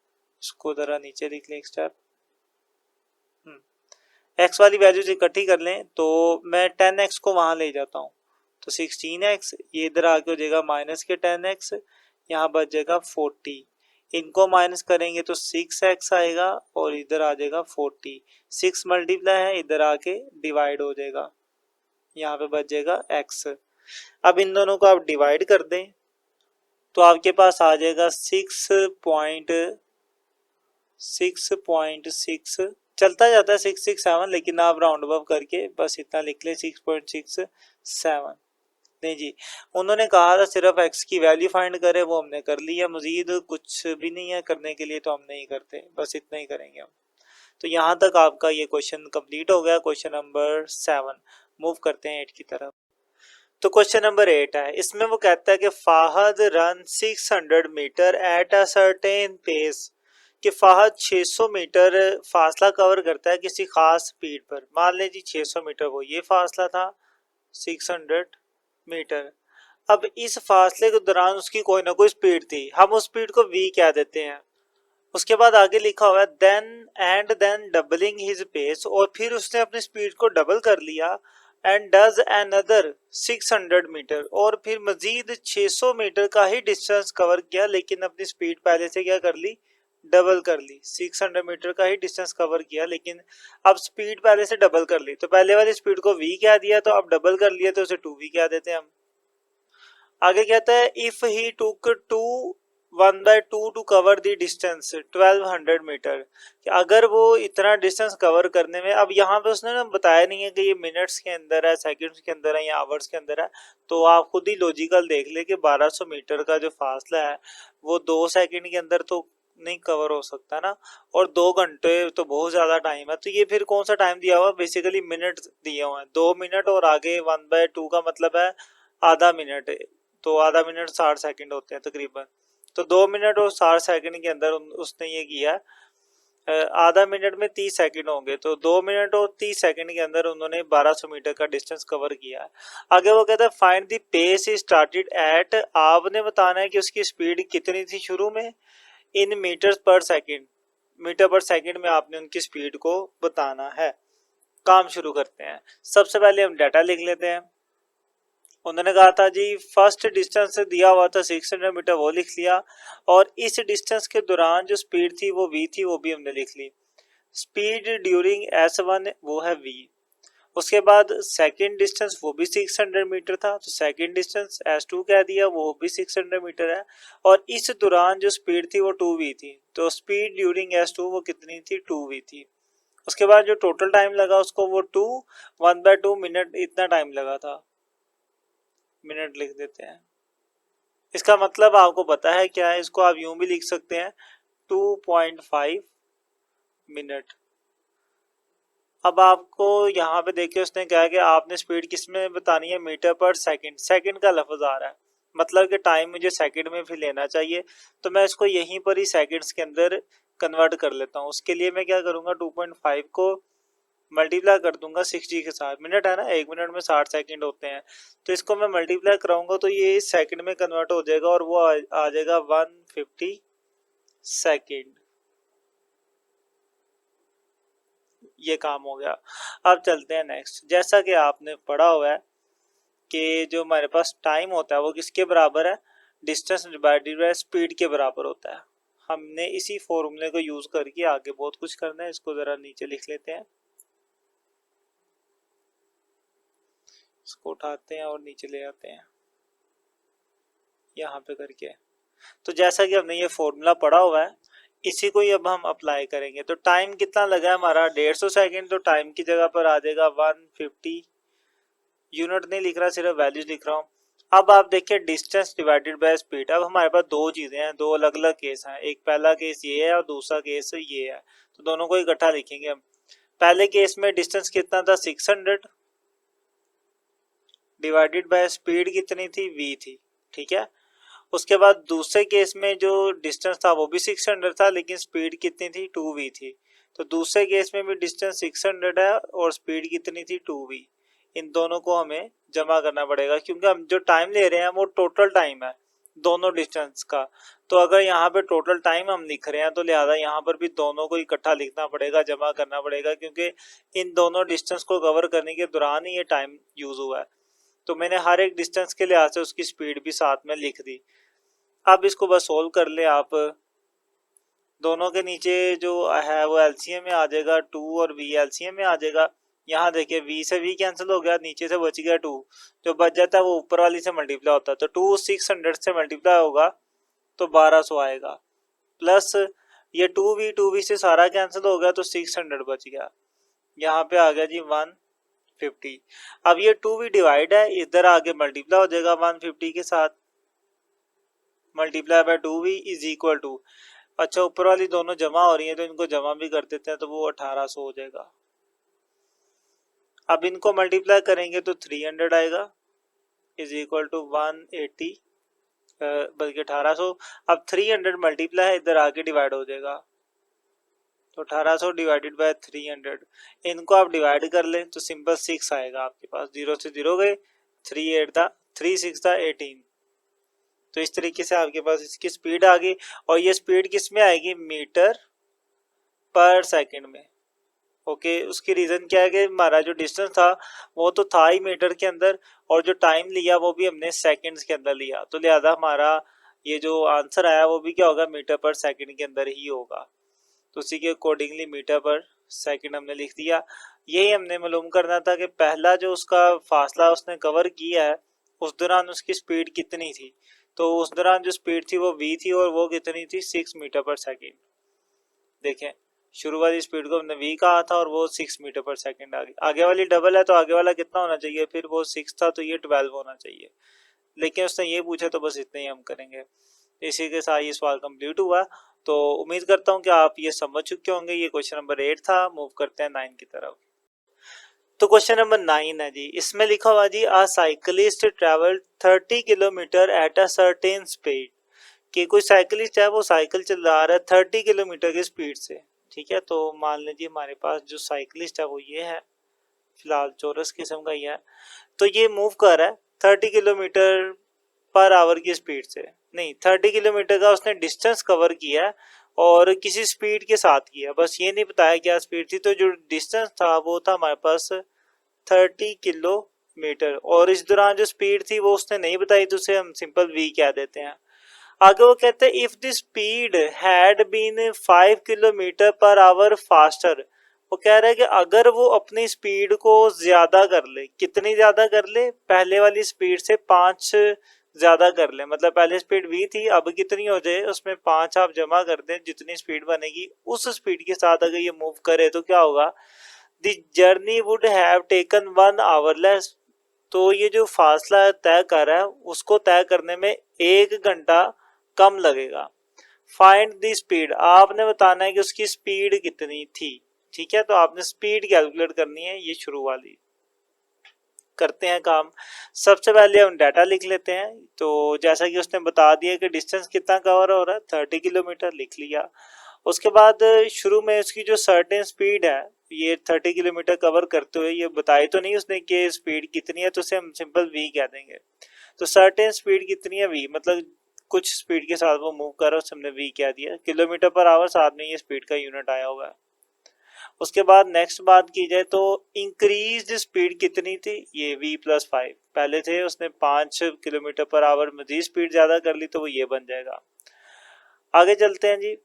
इसको जरा नीचे लिख लें एक स्टेप। x वाली वैल्यूज इकट्ठी कर लें तो मैं 10x को वहां ले जाता हूँ, तो 16x ये इधर आके हो जाएगा माइनस के 10x, यहाँ बच जाएगा 40। इनको माइनस करेंगे तो 6x आएगा और इधर आ जाएगा 40। 6 मल्टीप्लाई है, इधर आके डिवाइड हो जाएगा, यहाँ पे बच जाएगा x। अब इन दोनों को आप डिवाइड कर दें तो आपके पास आ जाएगा 6.6, चलता जाता है 667, लेकिन आप राउंड अबव करके बस इतना लिख ले 6.67। नहीं जी, उन्होंने कहा था सिर्फ x की वैल्यू फाइंड करे, वो हमने कर लिया, मजीद कुछ भी नहीं है करने के लिए तो हम नहीं करते, बस इतना ही करेंगे हम। तो यहाँ तक आपका ये क्वेश्चन कंप्लीट हो गया, क्वेश्चन नंबर 7। मूव करते हैं 8 की तरफ। तो क्वेश्चन नंबर 8 है, इसमें वो कहता है कि Fahad run 600 meter at a certain pace, कि फाहद 600 मीटर फासला कवर करता है किसी खास स्पीड पर। मान लें जी 600 मीटर वो ये फासला था, 600 मीटर। अब इस फासले के दौरान उसकी कोई ना कोई स्पीड थी, हम उस स्पीड को v कह देते हैं। उसके बाद आगे लिखा हुआ है देन डबलिंग हिज पेस, और फिर उसने अपनी स्पीड को डबल कर लिया एंड डज अनदर 600 मीटर, और फिर मजीद 600 मीटर का ही डिस्टेंस कवर किया, लेकिन अपनी स्पीड पहले से क्या कर ली, डबल कर ली। 600 मीटर का ही डिस्टेंस कवर किया, लेकिन अब स्पीड पहले से डबल कर ली। तो पहले वाली स्पीड को v कह दिया, तो अब डबल कर लिया तो उसे 2v कह देते हैं हम। आगे कहता है if he took 1/2 to cover the distance 1200 meter, अगर वो इतना डिस्टेंस कवर करने में, अब यहाँ पे उसने ना बताया नहीं है कि ये मिनट्स के अंदर है, सेकंड्स के अंदर है या आवर्स के अंदर है, तो आप खुद ही लॉजिकल देख ले कि 1200 मीटर का जो फासला है वो 2 सेकंड के अंदर तो नहीं कवर हो सकता ना, और 2 घंटे तो बहुत ज्यादा टाइम है। तो ये फिर कौन सा टाइम दिया हुआ, बेसिकली मिनट दिए हुए हैं, 2 मिनट, और आगे 1/2 का मतलब है आधा मिनट, तो आधा मिनट 60 सेकंड होते हैं तकरीबन। तो 2 मिनट और 60 सेकंड के अंदर उसने ये किया, आधा मिनट में 30 सेकंड होंगे, तो 2 मिनट और 30 सेकंड के अंदर उन्होंने 1200 मीटर का डिस्टेंस कवर किया है। आगे वो कहता है find the pace started at, आपने बताना है कि उसकी स्पीड कितनी थी शुरू में, इन मीटर्स पर सेकंड, मीटर पर सेकंड में आपने उनकी स्पीड को बताना है। काम शुरू करते हैं। सबसे पहले हम डाटा लिख लेते हैं। उन्होंने कहा था जी फर्स्ट डिस्टेंस दिया हुआ था 600 मीटर, वो लिख लिया, और इस डिस्टेंस के दौरान जो स्पीड थी वो v थी, वो भी हमने लिख ली। स्पीड ड्यूरिंग s1 वो है v। उसके बाद सेकंड डिस्टेंस वो भी 600 मीटर था, तो सेकंड डिस्टेंस s2 कह दिया, वो भी 600 मीटर है, और इस दौरान जो स्पीड थी वो 2v थी, तो स्पीड ड्यूरिंग s2 वो कितनी थी, 2v थी। उसके बाद जो टोटल टाइम लगा उसको वो 1/2 मिनट इतना टाइम लगा था, मिनट लिख देते हैं। इसका मतलब आपको पता है क्या है, इसको आप यूं भी लिख सकते हैं 2.5 मिनट। अब आपको यहाँ पे देखिए उसने कहा कि आपने स्पीड किस में बतानी है, मीटर पर सेकंड, सेकंड का लफ्ज आ रहा है, मतलब कि टाइम मुझे सेकंड में फिर लेना चाहिए, तो मैं इसको यहीं पर ही सेकंड्स के अंदर कन्वर्ट कर लेता हूँ। उसके लिए मैं क्या करूँगा, 2.5 को मल्टीप्लाई कर दूंगा 60 के साथ, मिनट है ना, 1 मिनट में 60 सेकंड होते हैं, तो इसको मैं मल्टीप्लाई कराऊंगा तो ये सेकंड में कन्वर्ट हो जाएगा, और वो आ जाएगा 150 सेकंड। ये काम हो गया। अब चलते हैं नेक्स्ट। जैसा कि आपने पढ़ा हुआ है कि जो हमारे पास टाइम होता है वो किसके बराबर है, डिस्टेंस डिवाइडेड बाय स्पीड के बराबर होता है। हमने इसी फॉर्मूले को यूज करके आगे बहुत कुछ करना है, इसको जरा नीचे लिख लेते हैं, इसको उठाते हैं और नीचे ले आते हैं यहाँ पे करके। तो जैसा कि हमने ये फॉर्मूला पढ़ा हुआ है, इसी को ही अब हम अप्लाई करेंगे। तो टाइम कितना लगा है हमारा, 150 सेकंड, तो टाइम की जगह पर आ जाएगा 150, यूनिट नहीं लिख रहा, सिर्फ वैल्यूज लिख रहा हूँ। अब आप देखिए डिस्टेंस डिवाइडेड बाय स्पीड, अब हमारे पास दो चीजें हैं, दो अलग अलग केस हैं, एक पहला केस ये है और दूसरा केस ये है, तो दोनों को इकट्ठा लिखेंगे हम। पहले केस में डिस्टेंस कितना था, 600, डिवाइडेड बाय स्पीड कितनी थी, v थी, ठीक है। उसके बाद दूसरे केस में जो डिस्टेंस था वो भी 600 था, लेकिन स्पीड कितनी थी, 2v थी। तो दूसरे केस में भी डिस्टेंस 600 है और स्पीड कितनी थी, 2v। इन दोनों को हमें जमा करना पड़ेगा, क्योंकि हम जो टाइम ले रहे हैं वो टोटल टाइम है दोनों डिस्टेंस का। तो अगर यहाँ पे टोटल टाइम हम लिख रहे हैं तो लिहाजा यहाँ पर भी दोनों को इकट्ठा लिखना पड़ेगा, जमा करना पड़ेगा, क्योंकि इन दोनों डिस्टेंस को कवर करने के दौरान ही ये टाइम यूज हुआ है। तो मैंने हर एक डिस्टेंस के लिहाज से उसकी स्पीड भी साथ में लिख दी। अब इसको बस सोल्व कर ले आप, दोनों के नीचे जो है वो एलसीएम में आ जाएगा, 2 और v एलसीएम में आ जाएगा। यहाँ देखिए v से v कैंसिल हो गया, नीचे से बच गया 2, जो बच जाता है वो ऊपर वाली से मल्टीप्लाई होता है, तो 2 600 से मल्टीप्लाई होगा तो 1200 आएगा, प्लस ये 2v से सारा कैंसिल हो गया तो 600 बच गया, यहाँ पे आ गया जी 150। अब ये 2v डिवाइड है, इधर आगे मल्टीप्लाई हो जाएगा 150 के साथ, multiply by 2v is equal to, अच्छा ऊपर वाली दोनों जमा हो रही है तो इनको जमा भी कर देते हैं, तो वो 1800 हो जाएगा। अब इनको मल्टीप्लाई करेंगे तो 300 आएगा, इज इक्वल टू 180, बल्कि 1800। अब 300 मल्टीप्लाई है, इधर आगे डिवाइड हो जाएगा, तो 1800 डिवाइडेड बाय 300, इनको आप डिवाइड कर ले तो सिंपल 6 आएगा आपके पास, 0 से 0 गए, 3 8 था, 3 6 था 18। तो इस तरीके से आपके पास इसकी स्पीड आ गई, और ये स्पीड किस में आएगी, मीटर पर सेकंड में, ओके, उसकी रीज़न क्या है कि हमारा जो डिस्टेंस था वो तो था ही मीटर के अंदर, और जो टाइम लिया वो भी हमने सेकंड्स के अंदर लिया, तो लिहाजा हमारा ये जो आंसर आया वो भी क्या होगा, मीटर पर सेकंड के अंदर ही होगा। तो उसी के अकॉर्डिंगली मीटर पर सेकंड हमने लिख दिया। यही हमने मालूम करना था कि पहला जो उसका फासला उसने कवर किया है उस दौरान उसकी स्पीड कितनी थी। तो उस दौरान जो स्पीड थी वो v थी, और वो कितनी थी, 6 मीटर पर सेकंड। देखें, शुरू वाली स्पीड को हमने v कहा था और वो 6 मीटर पर सेकंड आ गई। आगे वाली डबल है तो आगे वाला कितना होना चाहिए, फिर वो 6 था तो ये 12 होना चाहिए, लेकिन उसने ये पूछा तो बस इतने ही हम करेंगे। इसी के साथ ये सवाल कंप्लीट हुआ। तो उम्मीद करता हूँ कि आप ये समझ चुके होंगे। ये क्वेश्चन नंबर 8 था। मूव करते हैं 9 की तरफ। तो क्वेश्चन नंबर 9 है जी, इसमें लिखा हुआ जी, a cyclist travel 30 kilometre at a certain speed. कि कोई साइकिलिस्ट है वो साइकिल चला रहा है 30 किलोमीटर की स्पीड से। ठीक है, तो मान लीजिए हमारे पास जो साइकिलिस्ट है वो ये है, फिलहाल चौरस किस्म का ही है। तो ये मूव कर रहा है 30 किलोमीटर पर आवर की स्पीड से, नहीं 30 किलोमीटर का उसने डिस्टेंस कवर किया है और किसी स्पीड के साथ किया, बस ये नहीं बताया क्या स्पीड थी। तो जो डिस्टेंस था वो था हमारे पास 30 किलोमीटर, और इस दौरान जो स्पीड थी वो उसने नहीं बताई, तो उसे हम सिंपल वी कह देते हैं। आगे वो कहते हैं if the speed had been 5 kilometre per hour faster. वो कह रहा है कि अगर वो अपनी स्पीड को ज्यादा कर ले, कितनी ज्यादा कर ले, पहले वाली स्पीड से 5 ज्यादा कर ले, मतलब पहले स्पीड v थी, अब कितनी हो जाए उसमें 5 आप जमा कर दें, जितनी स्पीड बनेगी उस स्पीड के साथ अगर ये मूव करे तो क्या होगा, the journey would have taken 1 our less. तो ये जो फासला तय कर रहा है उसको तय करने में 1 घंटा कम लगेगा। फाइंड द स्पीड, आपने बताना है कि उसकी स्पीड कितनी थी। ठीक है, तो आपने स्पीड कैलकुलेट करनी है, ये शुरू वाली। करते हैं काम। सबसे पहले हम डाटा लिख लेते हैं। तो जैसा कि उसने बता दिया कि डिस्टेंस कितना कवर हो रहा है, 30 किलोमीटर लिख लिया। उसके बाद शुरू में उसकी जो सर्टेन स्पीड है, ये 30 किलोमीटर कवर करते हुए ये बताई तो नहीं उसने कि स्पीड कितनी है, तो उसे हम सिंपल वी कह देंगे। तो सर्टेन स्पीड कितनी है, वी, मतलब कुछ स्पीड के साथ वो मूव कर रहा है, उसे हमने वी कह दिया। किलोमीटर पर आवर साथ में ये स्पीड का यूनिट आया हुआ है। उसके बाद नेक्स्ट बात की जाए तो इंक्रीज स्पीड कितनी थी, ये v+5 पहले थे, उसने 5 kilometre per our Majeed speed ज्यादा कर ली तो वो ये बन जाएगा। आगे चलते हैं जी।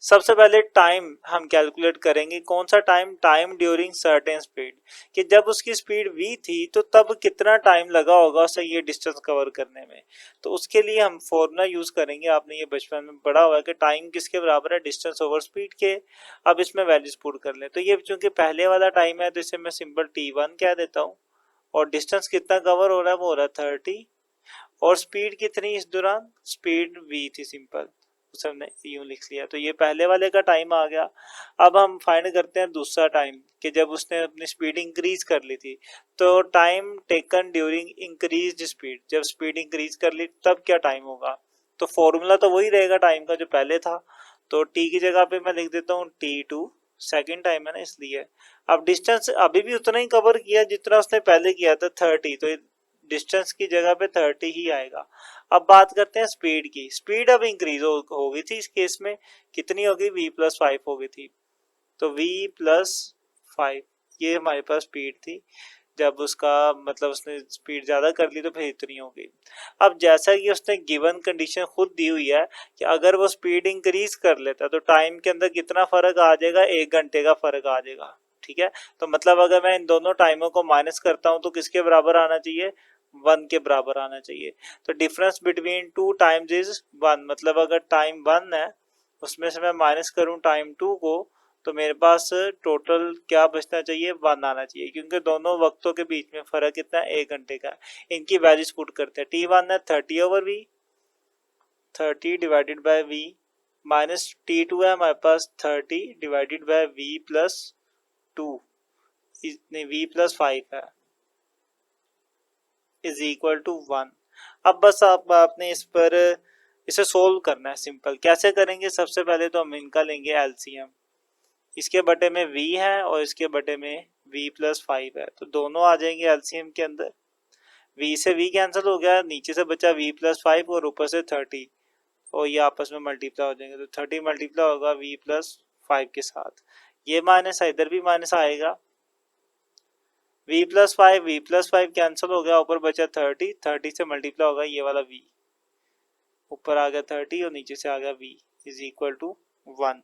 सबसे पहले टाइम हम कैलकुलेट करेंगे। कौन सा time, time during certain speed, कि जब उसकी स्पीड v थी तो तब कितना टाइम लगा होगा उसे ये डिस्टेंस कवर करने में। तो उसके लिए हम फॉर्मूला यूज करेंगे, आपने ये बचपन में पढ़ा हुआ है कि टाइम किसके बराबर है, डिस्टेंस ओवर स्पीड के। अब इसमें वैल्यूज पुट कर लें, तो ये चूंकि पहले वाला टाइम है तो इसे मैं सिंपल t1 कह देता हूँ, और डिस्टेंस कितना कवर हो रहा है वो हो रहा है 30, और स्पीड कितनी इस दौरान, स्पीड v थी सिंपल, उसे हमने यूं लिख लिया। तो ये पहले वाले का टाइम आ गया। अब हम फाइंड करते हैं दूसरा टाइम, कि जब उसने अपनी स्पीड इंक्रीज कर ली थी। तो time taken during increase speed, जब स्पीड इंक्रीज कर ली तब क्या टाइम होगा। तो फॉर्मूला तो वही रहेगा टाइम का जो पहले था। तो टी की जगह पे मैं लिख देता हूँ t2, सेकेंड टाइम है ना इसलिए। अब डिस्टेंस अभी भी उतना ही कवर किया जितना उसने पहले किया था 30, तो डिस्टेंस की जगह पे 30 ही आएगा। अब बात करते हैं स्पीड की। स्पीड अब इंक्रीज हो गई थी इस केस में, कितनी होगी, v+5 हो गई थी। तो v+5 ये हमारे पास स्पीड थी, जब उसका मतलब उसने स्पीड ज्यादा कर ली तो फिर इतनी हो गई। अब जैसा कि उसने गिवन कंडीशन खुद दी हुई है कि अगर वो स्पीड इंक्रीज कर लेता तो टाइम के अंदर कितना फर्क आ जाएगा, 1 घंटे का फर्क आ जाएगा। ठीक है, तो मतलब अगर मैं इन दोनों टाइमों को माइनस करता हूं तो किसके बराबर आना चाहिए, 1 के बराबर आना चाहिए। तो डिफरेंस बिटवीन 2 टाइम्स इज 1, मतलब अगर टाइम 1 है उसमें से मैं माइनस करूं टाइम 2 को, तो मेरे पास टोटल क्या बचना चाहिए, 1 आना चाहिए, क्योंकि दोनों वक्तों के बीच में फर्क कितना है, 1 घंटे का। इनकी वैल्यूज पुट करते हैं। t1 है 30/v, 30 divided by v, minus t2 है हमारे पास 30 डिवाइडेड बाय v+2, इतने v+5 है, इज इक्वल टू 1। अब बस आपने इस पर इसे सोल्व करना है। सिंपल कैसे करेंगे, सबसे पहले तो हम इनका लेंगे एलसीएम। इसके बटे में v है और इसके बटे में v+5 है, तो दोनों आ जाएंगे एलसीएम के अंदर। v से v कैंसिल हो गया, नीचे से बचा v+5 और ऊपर से 30, और ये आपस में मल्टीप्लाई हो जाएंगे। तो 30 मल्टीप्लाई होगा v+5 के साथ, ये माइनस है, इधर भी माइनस आएगा। v प्लस फाइव कैंसिल हो गया, ऊपर बचा 30, 30 से मल्टीप्लाई होगा ये वाला v, ऊपर आ गया 30 और नीचे से आ गया v इज इक्वल टू 1।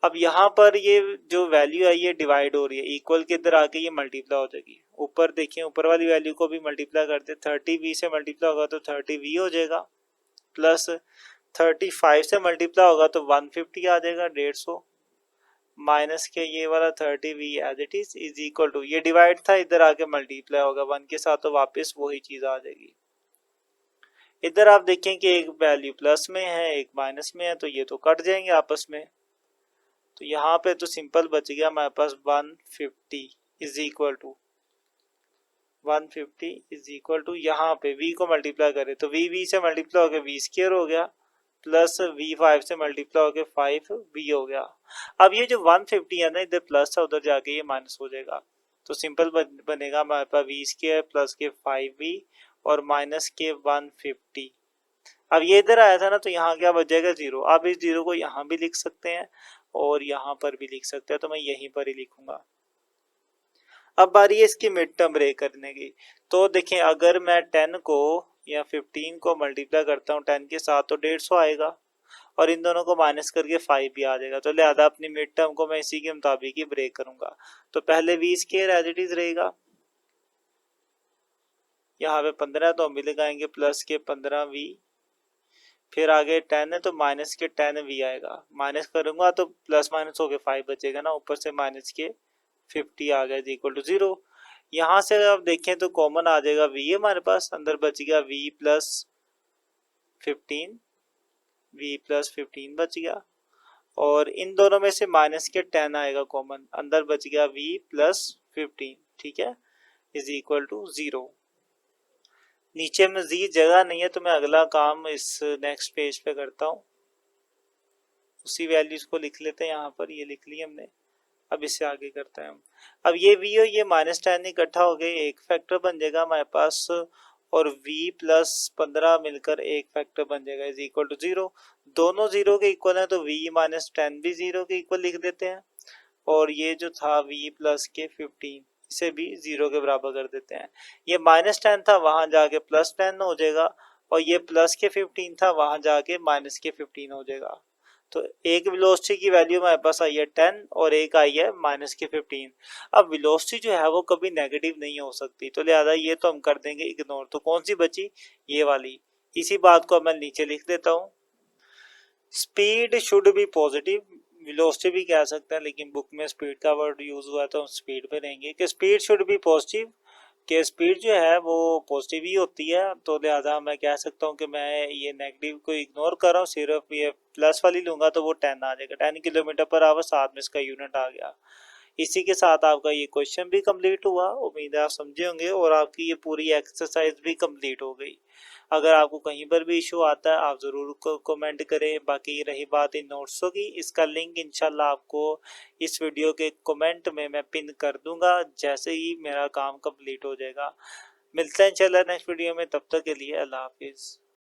अब यहाँ पर ये जो वैल्यू है ये डिवाइड हो रही है, इक्वल के इधर आके ये मल्टीप्लाई हो जाएगी। ऊपर देखिए, ऊपर वाली वैल्यू को भी मल्टीप्लाई करते, 30v से मल्टीप्लाई होगा तो 30v हो जाएगा, प्लस 35 से मल्टीप्लाई होगा तो 150 आ जाएगा, 150, माइनस के ये वाला 30v as it is equal to, ये डिवाइड था इधर आके मल्टीप्लाई होगा 1 के साथ, तो वापस वही चीज आ जाएगी। इधर आप देखें कि एक वैल्यू प्लस में है एक माइनस में है, तो ये तो कट जाएंगे आपस में, तो यहाँ पे तो सिंपल बच गया हमारे पास 150 is equal to 150 is equal to, यहाँ पे v को मल्टीप्लाई करें तो v से मल्टीप्लाई हो गया v स्क्वायर हो गया, प्लस v5 से मल्टीप्लाई हो गया 5v हो गया। अब ये जो 150 है ना, इधर प्लस है उधर जाके ये माइनस हो जाएगा, तो सिंपल बनेगा हमारे पास v स्क्वायर प्लस के 5v और माइनस के 150। अब ये इधर आया था ना, तो यहाँ क्या बच जाएगा 0। आप इस 0 को यहाँ भी लिख सकते हैं और यहाँ पर भी लिख सकते हैं, तो मैं यहीं पर ही लिखूंगा। अब बारी है इसकी मिड टर्म ब्रेक करने की। तो देखें, अगर मैं 10 को या 15 को मल्टीप्लाई करता हूँ 10 के साथ तो 150 आएगा, और इन दोनों को माइनस करके 5 भी आ जाएगा, तो लिहाजा अपनी मिड टर्म को मैं इसी के मुताबिक ही ब्रेक करूंगा। तो पहले v square as it is रहेगा, यहाँ पे 15 तो हम भी लगाएंगे प्लस के 15v, फिर आगे 10 है तो माइनस के 10v आएगा, माइनस करूंगा तो प्लस माइनस हो गए 5 बचेगा ना, ऊपर से माइनस के 50 आ गया इक्वल टू 0। यहाँ से आप देखें तो कॉमन आ जाएगा v हमारे पास, अंदर बच गया v प्लस 15 बच गया, और इन दोनों में से माइनस के 10 आएगा कॉमन, अंदर बच गया v प्लस 15, ठीक है, इज इक्वल टू 0। नीचे में जी जगह नहीं है तो मैं अगला काम इस नेक्स्ट पेज पे करता हूँ, उसी वैल्यूज को लिख लेते हैं, यहाँ पर ये लिख लिया हमने। अब इससे आगे करते हैं हम। अब ये v और ये माइनस 10 इकट्ठा हो गए, एक फैक्टर बन जाएगा हमारे पास, और v प्लस 15 मिलकर एक फैक्टर बन जाएगा इज इक्वल टू 0। दोनों 0 के इक्वल है तो v माइनस 10 भी 0 के इक्वल लिख देते हैं, और ये जो था v प्लस के 15 इसे भी 0 के बराबर कर देते हैं। ये माइनस 10 था वहां जाके प्लस 10 हो जाएगा, और ये प्लस के 15 था वहां जाके माइनस के 15 हो जाएगा। तो एक वेलोसिटी की वैल्यू हमारे पास आई है 10 और एक आई है माइनस के 15। अब वेलोसिटी जो है वो कभी नेगेटिव नहीं हो सकती, तो लिहाजा ये तो हम कर देंगे इग्नोर। तो कौन सी बची, ये वाली। इसी बात को मैं नीचे लिख देता हूँ, speed should be positive, velocity भी कह सकते हैं लेकिन बुक में स्पीड का वर्ड यूज हुआ है तो हम स्पीड पे रहेंगे कि स्पीड शुड बी पॉजिटिव, कि स्पीड जो है वो पॉजिटिव ही होती है। तो लिहाजा मैं कह सकता हूँ कि मैं ये नेगेटिव को इग्नोर कर रहा हूँ, सिर्फ ये प्लस वाली लूंगा तो वो 10 आ जाएगा, 10 किलोमीटर पर आवर, साथ में इसका यूनिट आ गया। इसी के साथ आपका ये क्वेश्चन भी कंप्लीट हुआ, उम्मीद है आप समझे होंगे, और आपकी ये पूरी एक्सरसाइज भी कंप्लीट हो गई। अगर आपको कहीं पर भी इशू आता है आप ज़रूर कमेंट करें। बाकी रही बात इन नोट्सों की, इसका लिंक इंशाल्लाह आपको इस वीडियो के कमेंट में मैं पिन कर दूंगा जैसे ही मेरा काम कंप्लीट हो जाएगा। मिलते हैं इंशाल्लाह नेक्स्ट वीडियो में, तब तक के लिए अल्लाह हाफिज़।